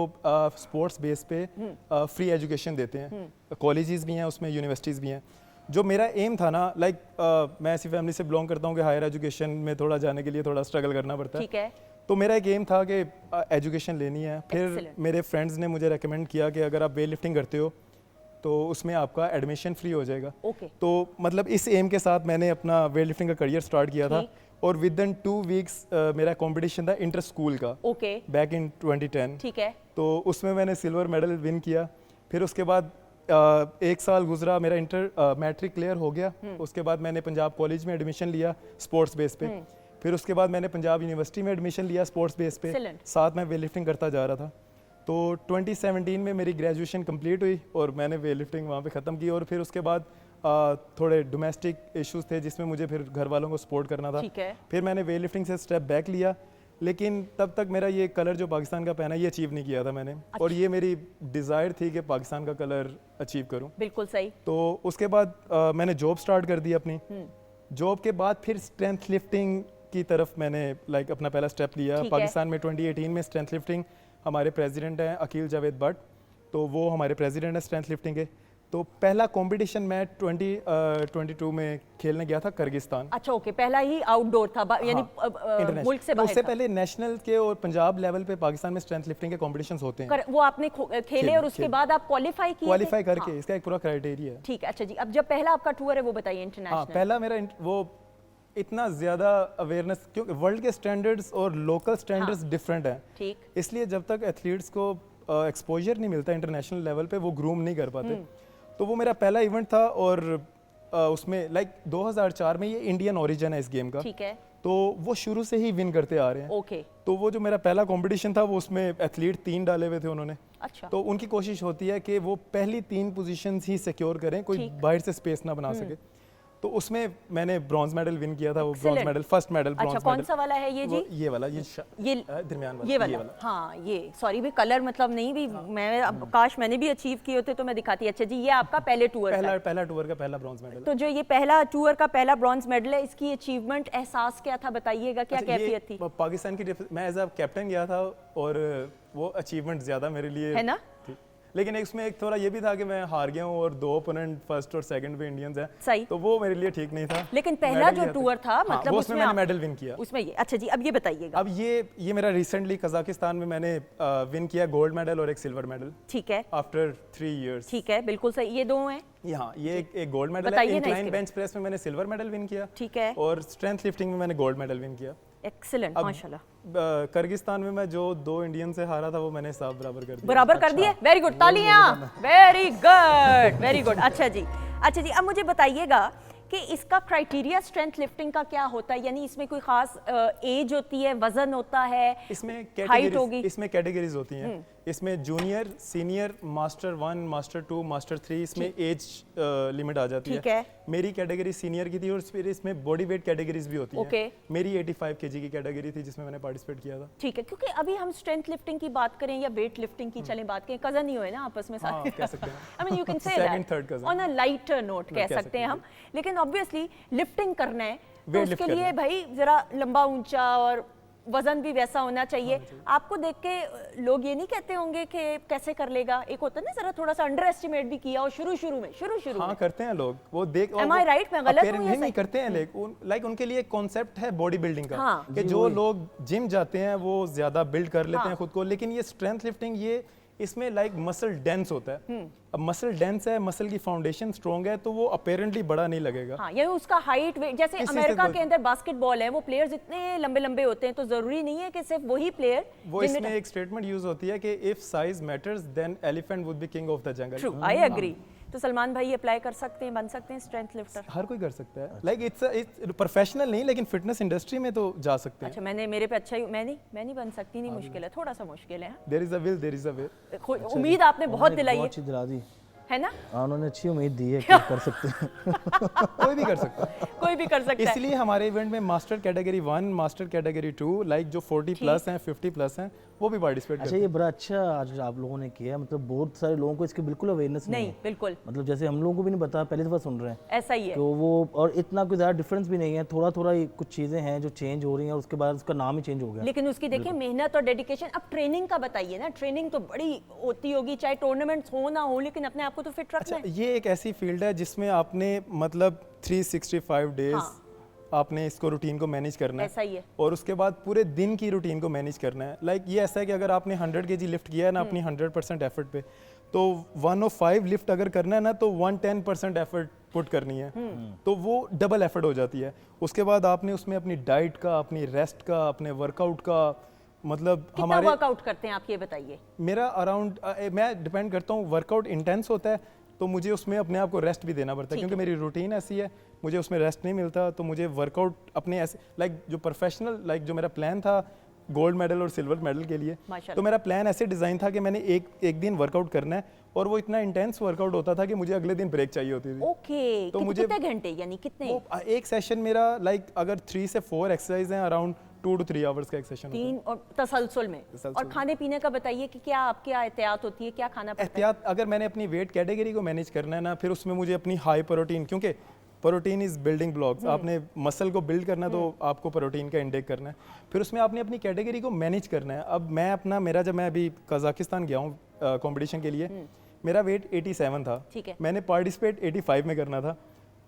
स्पोर्ट्स बेस पे फ्री एजुकेशन देते हैं, कॉलेजेस भी हैं उसमें, यूनिवर्सिटीज़ भी हैं। जो मेरा एम था ना, मैं ऐसी फैमिली से बिलोंग करता हूँ कि हायर एजुकेशन में थोड़ा जाने के लिए थोड़ा स्ट्रगल करना पड़ता है। ठीक है। तो मेरा एक एम था कि एजुकेशन लेनी है। फिर मेरे फ्रेंड्स ने मुझे रेकमेंड किया कि अगर आप वेट लिफ्टिंग करते हो तो उसमें आपका एडमिशन फ्री हो जाएगा। तो मतलब इस एम के साथ मैंने अपना वेट लिफ्टिंग का करियर स्टार्ट किया था, और विद इन 2 वीक्स मेरा कंपटीशन था इंटर स्कूल का, बैक इन 2010। ठीक है। तो उसमें मैंने सिल्वर मेडल विन किया। फिर उसके बाद 1 साल गुजरा, मेरा इंटर मैट्रिक क्लियर हो गया। उसके बाद मैंने पंजाब कॉलेज में एडमिशन लिया स्पोर्ट्स बेस पे। फिर उसके बाद मैंने पंजाब यूनिवर्सिटी में एडमिशन लिया स्पोर्ट्स बेस पे, साथ में वेट लिफ्टिंग करता जा रहा था। तो 2017 में मेरी ग्रेजुएशन कंप्लीट हुई और मैंने वेट लिफ्टिंग वहाँ पे ख़त्म की। और फिर उसके बाद थोड़े डोमेस्टिक इश्यूज थे जिसमें मुझे फिर घर वालों को सपोर्ट करना था। फिर मैंने वेट लिफ्टिंग से स्टेप बैक लिया, लेकिन तब तक मेरा ये कलर जो पाकिस्तान का पहना है ये अचीव नहीं किया था मैंने। और ये मेरी डिज़ायर थी कि पाकिस्तान का कलर अचीव करूं। बिल्कुल सही। तो उसके बाद मैंने जॉब स्टार्ट कर दी अपनी। जॉब के बाद फिर स्ट्रेंथ लिफ्टिंग की तरफ मैंने अपना पहला स्टेप लिया। पाकिस्तान में 2018 में स्ट्रेंथ लिफ्टिंग, हमारे प्रेसिडेंट हैं अकील जावेद भट्ट, तो वो हमारे प्रेसिडेंट हैं स्ट्रेंथ लिफ्टिंग के। तो पहला कंपटीशन मैं 2022 में खेलने गया था किर्गिस्तान। अच्छा, ओके, पहला ही आउटडोर था, यानी मुल्क से बाहर। उससे पहले नेशनल के और पंजाब लेवल पे पाकिस्तान में स्ट्रेंथ लिफ्टिंग के कंपटीशंस होते हैं। वो आपने खेले और उसके बाद आप क्वालिफाई किए? क्वालिफाई करके इसका एक पूरा क्राइटेरिया है। ठीक है। अच्छा जी, अब जब पहला आपका टूर है वो बताइए इंटरनेशनल। पहला मेरा वो इतना ज़्यादा अवेयरनेस, क्योंकि वर्ल्ड के स्टैंडर्ड्स और लोकल स्टैंडर्ड्स डिफरेंट हैं। ठीक। इसलिए जब तक एथलीट्स को एक्सपोजर नहीं मिलता इंटरनेशनल लेवल पे, वो ग्रूम नहीं कर पाते। तो वो मेरा पहला इवेंट था, और उसमें 2004 में ये इंडियन ओरिजिन है इस गेम का। ठीक है। तो वो शुरू से ही विन करते आ रहे हैं। ओके। तो वो जो मेरा पहला कंपटीशन था वो उसमें एथलीट 3 डाले हुए थे उन्होंने। अच्छा। तो उनकी कोशिश होती है कि वो पहली 3 पोजीशंस ही सिक्योर करें, कोई बाहर से स्पेस ना बना सके। तो उसमें मैंने ब्रॉन्ज मेडल विन किया था। वो bronze medal, first medal bronze medal. अच्छा, कौन सा वाला है ये जी? ये वाला, ये दरमियान वाला, ये वाला। हाँ, ये सॉरी भी कलर मतलब नहीं भी, मैं काश मैंने भी अचीव किए होते तो मैं दिखाती। अच्छा जी, ये आपका पहले टूर पहला टूर का पहला ब्रॉन्ज मेडल। तो जो ये पहला टूर का पहला ब्रॉन्ज मेडल है, इसकी अचीवमेंट, एहसास क्या था, बताइएगा, क्या कैफियत थी? पाकिस्तान की मैं एज अ कैप्टन गया था, और वो अचीवमेंट ज्यादा मेरे लिए है ना। लेकिन इसमें एक थोड़ा ये भी था कि मैं हार गया हूँ और 2 ओपोनेंट फर्स्ट और सेकंड पे इंडियंस हैं। सही। तो वो मेरे लिए ठीक नहीं था। लेकिन पहला जो टूर था, मतलब उसमें मैंने मेडल विन किया उसमें ये। अच्छा जी, अब ये बताइएगा। अब ये मेरा रिसेंटली कजाकिस्तान में मैंने विन किया गोल्ड मेडल और एक सिल्वर मेडल। ठीक है। After 3 years. ठीक है, बिल्कुल सही। ये 2 हैं। यहाँ ये एक गोल्ड मेडल है। इंक्लाइन बेंच प्रेस में मैंने सिल्वर मेडल विन किया। ठीक है। और स्ट्रेंथ लिफ्टिंग में मैंने गोल्ड मेडल विन किया। एक्सीलेंट, माशाल्लाह। किर्गिस्तान में मैं जो 2 इंडियन से हारा था वो मैंने सब बराबर कर दिया। बराबर कर दिए, वेरी गुड, तालियां, वेरी गुड, वेरी गुड। अच्छा जी, अब मुझे बताइएगा कि इसका क्राइटेरिया स्ट्रेंथ लिफ्टिंग का क्या होता है, यानी इसमें कोई खास एज होती है, वजन होता है, इसमें हाइट होगी? इसमें कैटेगरीज होती हैं। इसमें junior, senior, master 1, master 2, master 3, इसमें एज लिमिट आ जाती है। मेरी कैटेगरी सीनियर की थी, और फिर इसमें बॉडी वेट कैटेगरीज भी होती हैं। मेरी 85 kg की कैटेगरी थी जिसमें मैंने पार्टिसिपेट किया था। ठीक है, क्योंकि अभी हम स्ट्रेंथ लिफ्टिंग की बात करें या वेट लिफ्टिंग की चलें बात करें, कजन ही हुए ना आपस में सारे, कह सकते हैं। I mean you can say that on a lighter note, कह सकते हैं हम। लेकिन ऑब्वियसली लिफ्टिंग करना है तो उसके लिए भाई जरा लंबा ऊंचा और वजन भी वैसा होना चाहिए। आपको देख के लोग ये नहीं कहते होंगे कि कैसे कर लेगा, एक होता है ना जरा थोड़ा सा अंडर एस्टिमेट भी किया, और शुरू में हाँ करते हैं लोग, वो देख। Am I right? मैं गलत हूँ या नहीं करते हैं लाइक उनके लिए कॉन्सेप्ट है बॉडी बिल्डिंग का, कि जो लोग जिम जाते हैं वो ज्यादा बिल्ड कर लेते हैं खुद को, लेकिन ये स्ट्रेंथ लिफ्टिंग ये इसमें लाइक मसल डेंस होता है। अब मसल डेंस है, मसल की फाउंडेशन स्ट्रॉन्ग है, तो वो अपेरेंटली बड़ा नहीं लगेगा। हाँ, ये उसका हाइट वेट, जैसे अमेरिका के अंदर बास्केटबॉल है, वो प्लेयर्स इतने लंबे लंबे होते हैं, तो जरूरी नहीं है कि सिर्फ वही प्लेयर। वो इसमें एक स्टेटमेंट यूज होती है कि if size matters then elephant would be king of the jungle. True, I agree. तो सलमान भाई अप्लाई कर सकते हैं, बन सकते हैं स्ट्रेंथ लिफ्टर? हर कोई कर सकता है, लाइक इट्स प्रोफेशनल नहीं, लेकिन फिटनेस इंडस्ट्री में तो जा सकते हैं। अच्छा, मेरे पे अच्छा ही, मैं नहीं बन सकती, नहीं, मुश्किल है, थोड़ा सा मुश्किल है। There is a will, there is a way. उम्मीद आपने बहुत दिलाई है, अच्छी दिला दी है ना। उन्होंने अच्छी उम्मीद दी है कि कर सकते हैं। कोई भी कर सकता है, कोई भी कर सकता है। इसलिए हमारे इवेंट में master category 1, master category 2, like जो 40 प्लस हैं, 50 प्लस हैं, वो भी पार्टिसिपेट अच्छा, करते ये बड़ा अच्छा आज आप लोगों ने किया है, मतलब बहुत सारे लोगों को इसकी बिल्कुल अवेयरनेस नहीं नहीं है। बिल्कुल मतलब जैसे हम लोगों को भी नहीं पता, पहली दफ़ा सुन रहे हैं ऐसा ही है। तो वो, और इतना कोई ज़्यादा डिफरेंस भी नहीं है, थोड़ा थोड़ा ही कुछ चीज़ें हैं जो चेंज हो रही हैं और उसके बाद उसका नाम ही चेंज हो गया। लेकिन उसकी देखिए मेहनत और डेडिकेशन। अब ट्रेनिंग का बताइए ना, ट्रेनिंग तो बड़ी होती होगी, चाहे टूर्नामेंट्स हो ना हो, लेकिन अपने आप को तो फिट रखना अच्छा, है। ये एक ऐसी फील्ड है जिसमें आपने मतलब 365 डेज हाँ। आपने इसको रूटीन को मैनेज करना है, ऐसा ही है। और उसके बाद पूरे दिन की रूटीन को मैनेज करना है। लाइक ये ऐसा है कि अगर आपने 100 kg लिफ्ट किया है ना अपनी 100% एफर्ट पे, तो 105 लिफ्ट अगर करना है ना तो 110% एफर्ट पुट करनी है, तो वो डबल एफर्ट हो जाती है। उसके बाद आपने उसमें अपनी डाइट का, अपनी रेस्ट का, अपने वर्कआउट का, मतलब कितना हमारे वर्कआउट करते हैं आप ये बताइए। मेरा अराउंड मैं डिपेंड करता हूँ, वर्कआउट इंटेंस होता है तो मुझे उसमें अपने आप को रेस्ट भी देना पड़ता है, क्योंकि मेरी रूटीन ऐसी है, मुझे उसमें रेस्ट नहीं मिलता, तो मुझे वर्कआउट अपने ऐसे लाइक जो प्रोफेशनल, लाइक जो मेरा प्लान था गोल्ड मेडल और सिल्वर मेडल के लिए, माशाल्लाह। तो मेरा प्लान ऐसे डिज़ाइन था कि मैंने एक दिन वर्कआउट करना है, और वो इतना इंटेंस वर्कआउट होता था कि मुझे अगले दिन ब्रेक चाहिए होती थी। ओके, तो मुझे कितने घंटे, यानी कितने? वो एक सेशन मेरा लाइक अगर 3 से 4 एक्सरसाइज हैं, अराउंड 2 to 3 आवर्स का एक सेशन होता है। 3 और तसलसल में। तसलसल और में। खाने पीने का बताइए कि क्या आपकी एहतियात होती है, क्या खाना पड़ता है? एहतियात, अगर मैंने अपनी वेट कैटेगरी को मैनेज करना है ना, फिर उसमें मुझे अपनी हाई प्रोटीन, क्योंकि प्रोटीन इज बिल्डिंग ब्लॉक्स, आपने मसल को बिल्ड करना है तो आपको प्रोटीन का इंटेक करना है, फिर उसमें आपने अपनी कैटेगरी को मैनेज करना है। अब मैं अपना मेरा जब मैं अभी कजाकिस्तान गया हूँ कंपटीशन के लिए, मेरा वेट 87 था, ठीक है। मैंने पार्टिसिपेट 85 में करना था,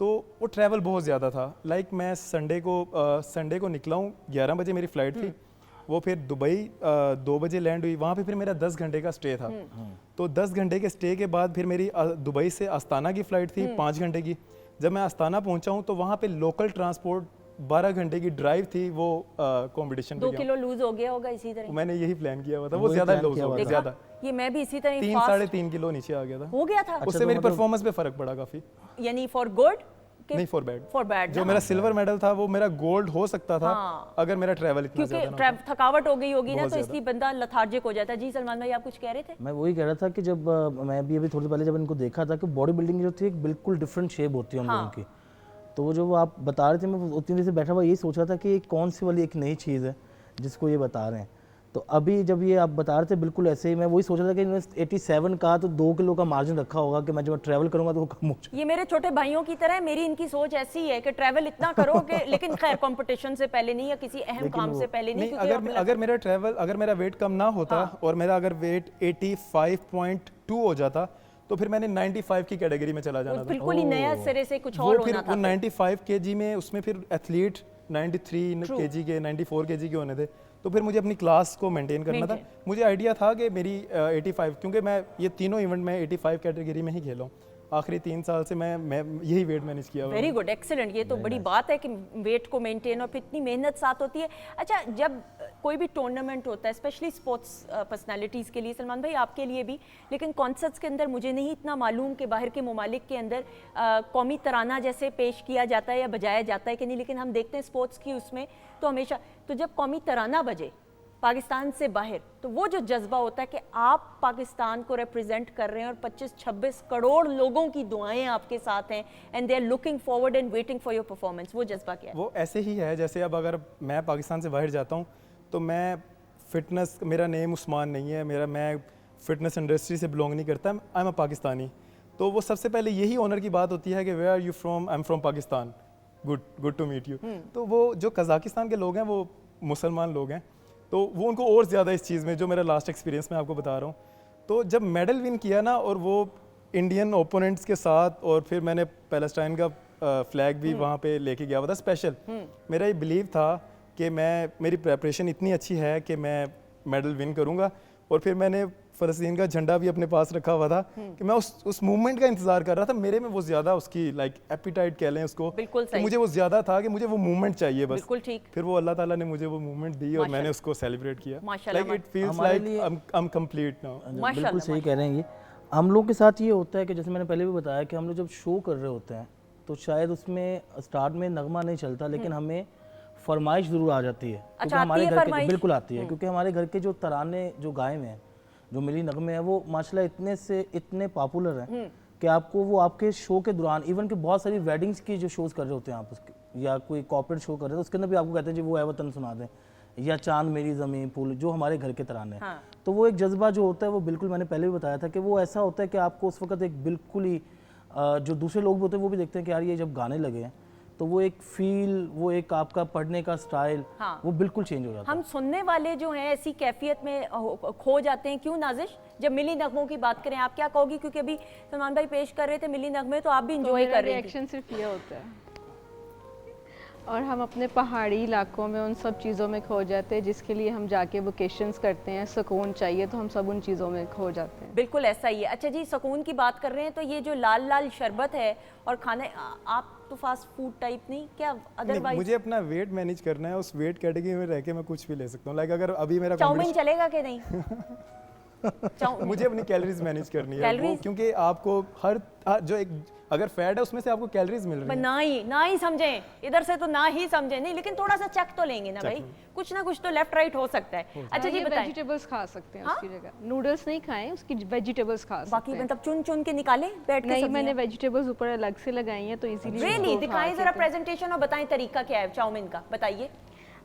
तो वो ट्रैवल बहुत ज़्यादा था। लाइक मैं संडे को निकला हूँ, 11 बजे मेरी फ़्लाइट थी, वो फिर दुबई 2 बजे लैंड हुई, वहाँ पे फिर मेरा 10 घंटे का स्टे था। तो 10 घंटे के स्टे के बाद फिर मेरी दुबई से अस्ताना की फ़्लाइट थी 5 घंटे की। जब मैं अस्ताना पहुँचा हूँ तो वहाँ पे लोकल ट्रांसपोर्ट 12 घंटे की ड्राइव थी, वो कंपटीशन पे 2 गया किलो लूज हो गया होगा इसी तरह। हूँ। मैंने यही प्लान किया हुआ था, वो वही ज़्यादा plan लूज किया हो हुआ गया, था। ज़्यादा ये मैं भी इसी तरह 3 फास्ट 3.5 किलो नीचे आ गया था। हो गया था, उससे तो मेरी मतलब- परफॉर्मेंस पे फ़र्क पड़ा काफ़ी। यानी फॉर गुड नहीं, फॉर बैड। फॉर बैड जो मेरा सिल्वर मेडल था वो मेरा गोल्ड हो सकता था हाँ। अगर मेरा ट्रैवल इतना क्योंकि ज़्यादा ना होता। थकावट हो गई होगी ना, बहुत तो ज़्यादा। इसलिए बंदा लथार्जिक हो जाता है। जी सलमान भाई, आप कुछ कह रहे थे? मैं वही कह रहा था कि जब मैं भी अभी थोड़ी देर पहले जब इनको देखा था कि बॉडी बिल्डिंग जो थी एक बिल्कुल डिफरेंट शेप होती है हम लोगों की, तो वो जो वो आप बता रहे थे, मैं उतनी देर से बैठा हुआ यही सोच रहा था कि कौन सी वाली एक नई चीज़ है जिसको ये बता रहे हैं। तो अभी जब ये आप बता रहे थे बिल्कुल ऐसे ही मैं वही सोच रहा था कि इन्होंने 87 का तो 2 किलो का मार्जिन रखा होगा कि मैं जब ट्रैवल करूंगा तो वो कम हो जाए। ये मेरे छोटे भाइयों की तरह है, मेरी इनकी सोच ऐसी है कि ट्रैवल इतना करो कि लेकिन खैर कंपटीशन से पहले नहीं या किसी अहम काम से पहले नहीं, नहीं, क्योंकि अब अगर मेरा ट्रैवल, अगर मेरा वेट कम ना होता और मेरा अगर वेट 85.2 हो जाता तो फिर मैंने 95 की कैटेगरी में चला जाना था। बिल्कुल ही नया सिरे से कुछ वो और फिर होना वो था। 95 केजी में उसमें फिर एथलीट 93 केजी के, 94 केजी के होने थे, तो फिर मुझे अपनी क्लास को मेंटेन करना था। मुझे आइडिया था कि मेरी 85, क्योंकि मैं ये तीनों इवेंट में 85 कैटेगरी में ही खेला हूँ आखिरी 3 साल से, मैं यही वेट मैनेज किया हुआ है। Very good, excellent. ये तो बड़ी बात है कि वेट को मेंटेन और फिर इतनी मेहनत साथ होती है। अच्छा, जब कोई भी टूर्नामेंट होता है, स्पेशली स्पोर्ट्स पर्सनालिटीज़ के लिए, सलमान भाई आपके लिए भी, लेकिन कॉन्सर्ट्स के अंदर मुझे नहीं इतना मालूम कि बाहर के ममालिक के अंदर कौमी तराना जैसे पेश किया जाता है या बजाया जाता है कि नहीं, लेकिन हम देखते हैं स्पोर्ट्स की उसमें तो हमेशा, तो जब कौमी तराना बजे पाकिस्तान से बाहर, तो वो जो जज्बा होता है कि आप पाकिस्तान को रिप्रेजेंट कर रहे हैं और 25-26 करोड़ लोगों की दुआएं आपके साथ हैं and they are looking forward and waiting for your performance, वो जज्बा क्या है? वो ऐसे ही है जैसे अब अगर मैं पाकिस्तान से बाहर जाता हूँ तो मैं फिटनेस, मेरा नेम उस्मान नहीं है, मैं फिटनेस इंडस्ट्री से बिलोंग नहीं करता, आई एम अ पाकिस्तानी। तो वो सबसे पहले यही ऑनर की बात होती है कि where are you from, I am from Pakistan, good to meet you. तो वो जो कजाकिस्तान के लोग हैं वो मुसलमान लोग हैं, तो वो उनको और ज़्यादा इस चीज़ में, जो मेरा लास्ट एक्सपीरियंस मैं आपको बता रहा हूँ, तो जब मेडल विन किया ना और वो इंडियन ओपोनेंट्स के साथ, और फिर मैंने पैलेस्टाइन का फ्लैग भी वहाँ पे लेके गया हुआ था स्पेशल। मेरा ये बिलीव था कि मेरी प्रेपरेशन इतनी अच्छी है कि मैं मेडल विन करूँगा, और फिर मैंने फ़लस्तीन का झंडा भी अपने पास रखा हुआ था कि मैं उस मूवमेंट का इंतज़ार कर रहा था। मेरे में वो ज़्यादा उसकी लाइक एपिटाइट कह लें उसको, बिल्कुल सही। मुझे वो ज़्यादा था कि मुझे वो मूवमेंट चाहिए बस। बिल्कुल ठीक। फिर वो अल्लाह ताला ने मुझे वो मूवमेंट दी और मैंने उसको सेलिब्रेट किया। माशाल्लाह, लाइक इट फील्स हमारे लाइक लिए- आई एम कंप्लीट नाउ। बिल्कुल सही कह रहे हैं ये। हम लोग के साथ ये होता है कि जैसे मैंने पहले भी बताया कि हम लोग जब शो कर रहे होते हैं तो शायद उसमें स्टार्ट में नगमा नहीं चलता, लेकिन हमें फरमाइश ज़रूर आ जाती है, क्योंकि आती हमारे है घर के फरमाइश? बिल्कुल आती है, क्योंकि हमारे घर के जो तराने जो गाए में हैं, जो मिली नगमे हैं, वो माशाल्लाह इतने पॉपुलर हैं कि आपको वो आपके शो के दौरान, इवन कि बहुत सारी वेडिंग्स की जो शोज़ कर रहे होते हैं आप उसके, या कोई कॉर्पोरेट शो कर रहे हैं तो उसके अंदर भी आपको कहते हैं जी वो है वतन सुना दें, या चांद मेरी ज़मीं फूल, जो हमारे घर के तराने हैं। हाँ। तो वो एक जज्बा जो होता है वो बिल्कुल, मैंने पहले भी बताया था कि वो ऐसा होता है कि आपको उस वक्त एक बिल्कुल ही जो दूसरे लोग होते हैं वो भी देखते हैं कि यार ये जब गाने लगे हैं तो वो एक फील, वो एक आपका पढ़ने का स्टाइल, हाँ। वो बिल्कुल चेंज हो जाता है। हम सुनने वाले जो हैं ऐसी कैफियत में खो जाते हैं, क्यों नाजिश? जब मिली नगमों की बात करें, आप क्या कहोगी? क्योंकि अभी सलमान भाई पेश कर रहे थे मिली नगमे, तो आप भी इंजॉय कर रहे थे। रिएक्शन सिर्फ ये होता है, और हम अपने पहाड़ी इलाकों में उन सब चीज़ों में खो जाते हैं जिसके लिए हम जाके वोकेशंस करते हैं। सुकून चाहिए तो हम सब उन चीज़ों में खो जाते हैं। बिल्कुल ऐसा ही है। अच्छा जी, सुकून की बात कर रहे हैं तो ये जो लाल लाल शरबत है और खाने, आप तो फास्ट फूड टाइप नहीं क्या? नहीं, अदरवाइज मुझे अपना वेट मैनेज करना है, उस वेट कैटेगरी में रह के मैं कुछ भी ले सकता हूँ। लाइक अगर अभी मेरा चाउमीन चलेगा कि नहीं? मुझे अपनी कैलोरीज मैनेज करनी है वो, कैलोरीज? क्योंकि आपको हर जो एक अगर फैट है उसमें से आपको कैलोरीज मिल रही है। ना ही समझें, इधर से तो ना ही समझें, नहीं लेकिन थोड़ा सा चेक तो लेंगे ना भाई, कुछ ना कुछ तो लेफ्ट राइट हो सकता है। अच्छा जी बताएं, वेजिटेबल्स खा सकते हैं उसकी जगह, नूडल्स नहीं खाएं, उसकी वेजिटेबल्स खा सकते बाकी हैं। मतलब चुन चुन के निकाले बैठ के नहीं, सब्जियां? मैंने वेजिटेबल्स ऊपर अलग से लगाई हैं तो इजीली रियली दिखाएं जरा प्रेजेंटेशन और बताएं तरीका क्या है चाउमीन का, बताइए।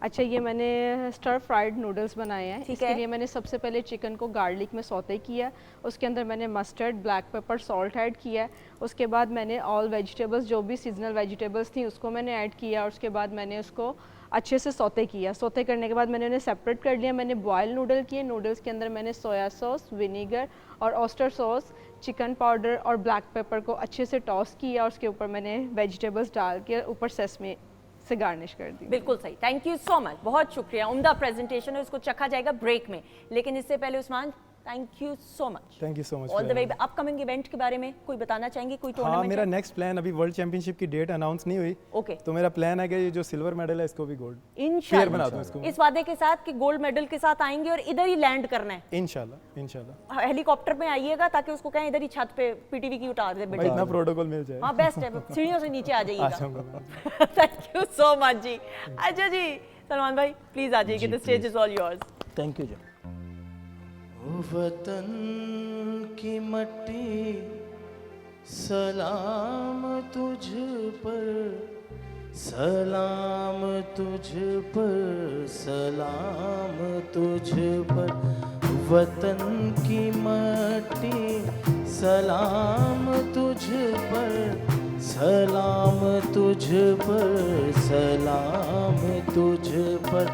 अच्छा, ये मैंने स्टर फ्राइड नूडल्स बनाए हैं। ठीक इसके है। लिए मैंने सबसे पहले चिकन को गार्लिक में सौते किया, उसके अंदर मैंने mustard, black pepper, salt add किया। उसके बाद मैंने ऑल वेजिटेबल्स, जो भी सीजनल वेजिटेबल्स थी उसको मैंने ऐड किया, और उसके बाद मैंने उसको अच्छे से सौते किया। सौते करने के बाद मैंने उन्हें सेपरेट कर लिया। मैंने बॉयल नूडल किए, नूडल्स के अंदर मैंने सोया सॉस, विनीगर और ऑस्टर सॉस, चिकन पाउडर और ब्लैक पेपर को अच्छे से टॉस किया, और उसके ऊपर मैंने वेजिटेबल्स डाल के ऊपर सेसमे से गार्निश कर दी। बिल्कुल सही, थैंक यू सो मच, बहुत शुक्रिया, उम्दा प्रेजेंटेशन है, उसको चखा जाएगा ब्रेक में। लेकिन इससे पहले Usman, thank you so much. Thank you so much. All the way. Upcoming event के बारे में कोई बताना चाहेंगे? कोई हाँ, टूर्नामेंट? मेरा नेक्स्ट प्लान, अभी वर्ल्ड चैंपियनशिप की डेट अनाउंस नहीं हुई, ओके, तो मेरा प्लान है कि ये जो सिल्वर मेडल है इसको भी गोल्ड फेयर इंशाल्लाह बना दूं इसको। इस वादे के साथ कि गोल्ड मेडल के साथ आएंगे और इधर ही लैंड करना है। इंशाल्लाह इंशाल्लाह हेलीकॉप्टर में आइएगा ताकि उसको कहें इधर ही छत पे पीटीवी की उतार दे भाई, बेटा। इतना प्रोटोकॉल मिल जाए। हाँ बेस्ट है, सीढ़ियों से नीचे आ आ जाइएगा। जाऊंगा मैं। थैंक यू सो मच जी। अच्छा जी सलमान भाई प्लीज आ जाइए, the stage is all yours. Thank you जी। वतन की मट्टी सलाम तुझ पर, सलाम तुझ पर, सलाम तुझ पर। वतन की मट्टी सलाम तुझ पर, सलाम तुझ पर, सलाम तुझ पर।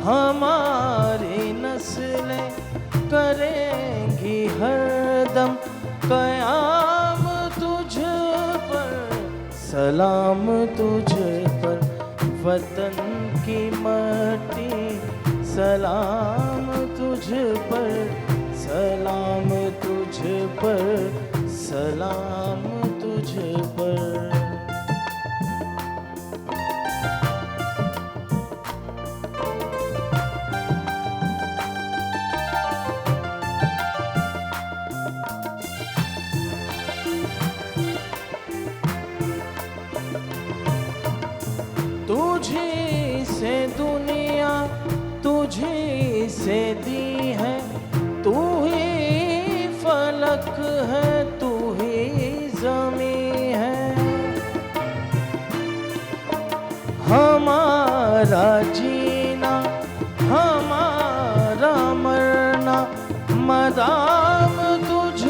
हमारी नस्लें करेंगी हरदम कयाम तुझ पर, सलाम तुझ पर। वतन की मट्टी सलाम तुझ पर, सलाम तुझ पर, सलाम तुझ पर। तुझी से दुनिया तुझी से दी है, तू ही फलक है, तू ही ज़मीं है। हमारा जीना हमारा मरना मदाम तुझ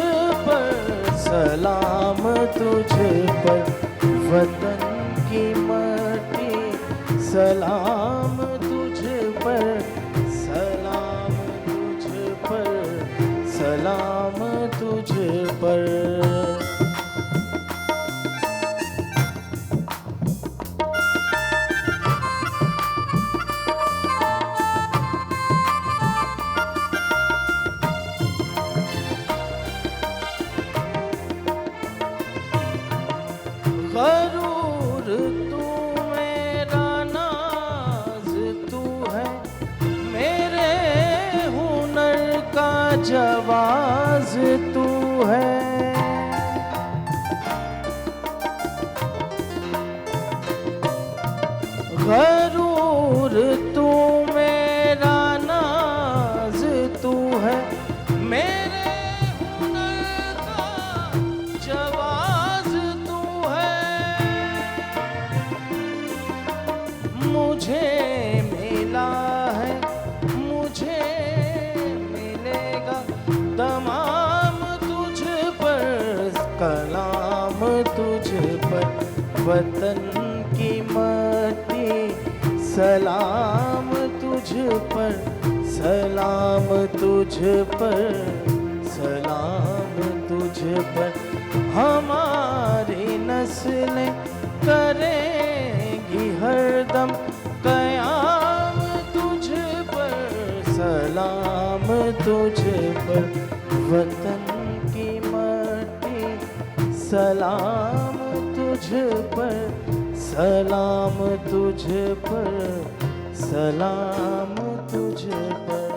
पर, सलाम तुझ पर। वतन की मट्टी सलाम तुझ पर, सलाम तुझ पर, सलाम तुझ पर। गरूर तू मेरा नाज तू है, मेरे हुनर का जवाज तू है। गरूर तू मेरा नाज तू है, मेरे हुनर का जवाज तू है। मुझे मिला है वतन की मट्टी सलाम तुझ पर, सलाम तुझ पर, सलाम तुझ पर। हमारी नस्लें करेंगी हरदम कयाम तुझ पर, सलाम तुझ पर। वतन की मट्टी सलाम तुझ पर, सलाम तुझ पर, सलाम तुझ पर।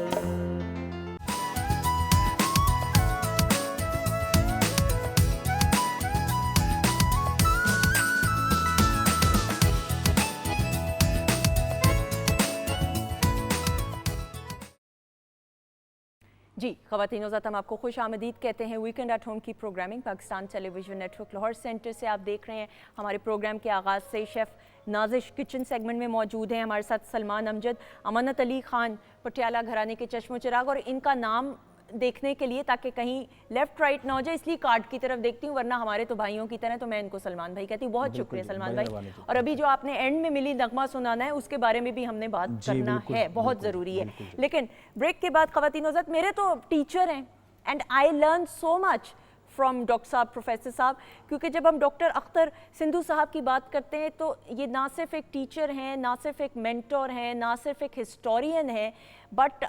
जी ख़वातीन हज़रात, हम आपको खुश आमदीद कहते हैं वीकेंड एट होम की programming Pakistan television network Lahore centre से आप देख रहे हैं। हमारे प्रोग्राम के आगाज़ से शेफ़ नाजिश किचन सेगमेंट में मौजूद हैं हमारे साथ सलमान अमजद, अमानत अली ख़ान, पटियाला घराने के चश्मो चिराग। और इनका नाम देखने के लिए, ताकि कहीं लेफ्ट राइट ना हो जाए, इसलिए कार्ड की तरफ देखती हूँ, वरना हमारे तो भाइयों की तरह तो मैं इनको सलमान भाई कहती हूँ। बहुत शुक्रिया सलमान भाई। और अभी जो आपने एंड में मिली नगमा सुनाना है, उसके बारे में भी हमने बात करना है, बहुत ज़रूरी है। लेकिन ब्रेक के बाद ख़वातीन हज़रात, मेरे तो टीचर हैं and I learn so much from doctor साहब, प्रोफेसर साहब, क्योंकि जब हम डॉक्टर अख्तर सिंधु साहब की बात करते हैं तो ये ना सिर्फ एक टीचर हैं, ना सिर्फ एक मेंटोर हैं, ना सिर्फ एक हिस्टोरियन हैं, बट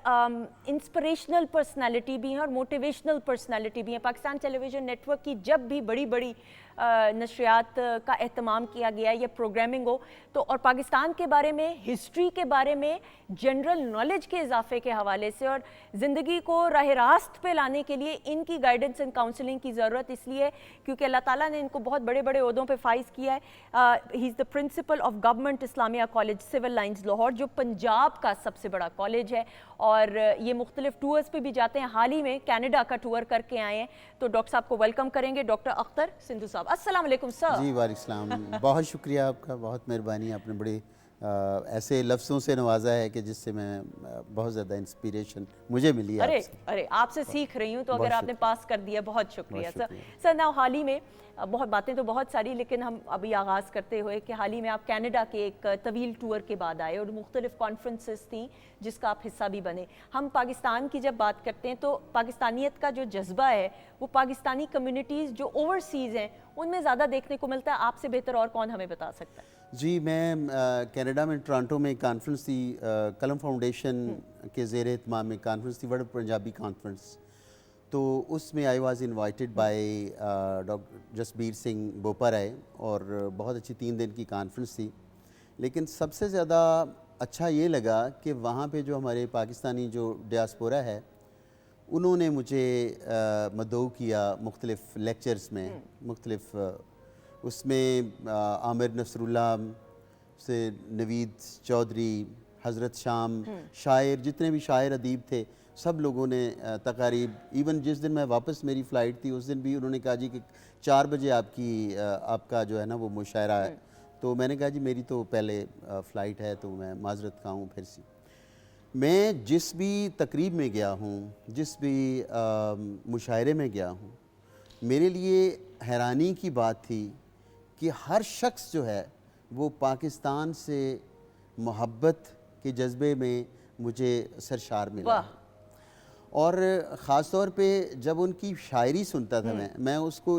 इंस्पिरेशनल पर्सनालिटी भी हैं और मोटिवेशनल पर्सनालिटी भी हैं। पाकिस्तान टेलीविज़न नेटवर्क की जब भी बड़ी बड़ी नशरियात का एहतमाम किया गया या प्रोग्रामिंग हो तो, और पाकिस्तान के बारे में, हिस्ट्री के बारे में, जनरल नॉलेज के इजाफे के हवाले से और ज़िंदगी को राह रास्त पे लाने के लिए इनकी गाइडेंस एंड काउंसलिंग की ज़रूरत इसलिए क्योंकि अल्लाह ताला ने इनको बहुत बड़े बड़े ओहदों पे फाइज किया है। He is the principal of government Islamia college civil lines Lahore, जो पंजाब का सबसे बड़ा कॉलेज है, और ये मुख्तलिफ टूर्स पे भी जाते हैं। हाल ही में कनाडा का टूर करके आए हैं, तो डॉक्टर साहब को वेलकम करेंगे, डॉक्टर अख्तर सिंधु साहब। अस्सलाम वालेकुम सर। जी वालेकुम, बहुत शुक्रिया आपका, बहुत मेहरबानी। आपने बड़े ऐसे लफ्ज़ों से नवाजा है कि जिससे मैं बहुत ज़्यादा इंस्पिरेशन मुझे मिली है। अरे आपसे सीख रही हूँ, तो अगर आपने पास कर दिया, बहुत शुक्रिया सर। सर ना हाल ही में बहुत बातें तो बहुत सारी, लेकिन हम अभी आगाज़ करते हुए कि हाल ही में आप कनाडा के एक तवील टूर के बाद आए और मुख्तलिफ कॉन्फ्रेंसेस थी जिसका आप हिस्सा भी बने। हम पाकिस्तान की जब बात करते हैं तो पाकिस्तानियत का जो जज्बा है वो पाकिस्तानी कम्युनिटीज़ जो ओवरसीज़ हैं उनमें ज़्यादा देखने को मिलता है। आपसे बेहतर और कौन हमें बता सकता है? जी, मैं कनाडा में टोरंटो में कॉन्फ्रेंस थी, कलम फाउंडेशन के ज़ेर एहतमाम में कॉन्फ्रेंस थी, वर्ल्ड पंजाबी कॉन्फ्रेंस। तो उसमें I was invited by doctor Jasbir Singh Bopar आए और बहुत अच्छी 3 दिन की कॉन्फ्रेंस थी। लेकिन सबसे ज़्यादा अच्छा ये लगा कि वहाँ पे जो हमारे पाकिस्तानी जो डियास्पोरा है उन्होंने मुझे मदऊ किया मुख्तलिफ़ लेक्चर्स में, मुख्तलिफ़ उसमें आमिर नसरुल्लाह से नवीद चौधरी, हज़रत शाम, शायर, जितने भी शायर अदीब थे, सब लोगों ने तकारीब, इवन जिस दिन मैं वापस मेरी फ़्लाइट थी उस दिन भी उन्होंने कहा जी कि 4 बजे आपका जो है ना वो मुशायरा है। तो मैंने कहा जी मेरी तो पहले फ़्लाइट है, तो मैं माजरत खा हूँ फिर से। मैं जिस भी तकरीब में गया हूँ, जिस भी मुशायरे में गया हूँ, मेरे लिए हैरानी की बात थी कि हर शख्स जो है वो पाकिस्तान से मोहब्बत के जज्बे में मुझे सरशार मिला। और ख़ास तौर पे जब उनकी शायरी सुनता था मैं उसको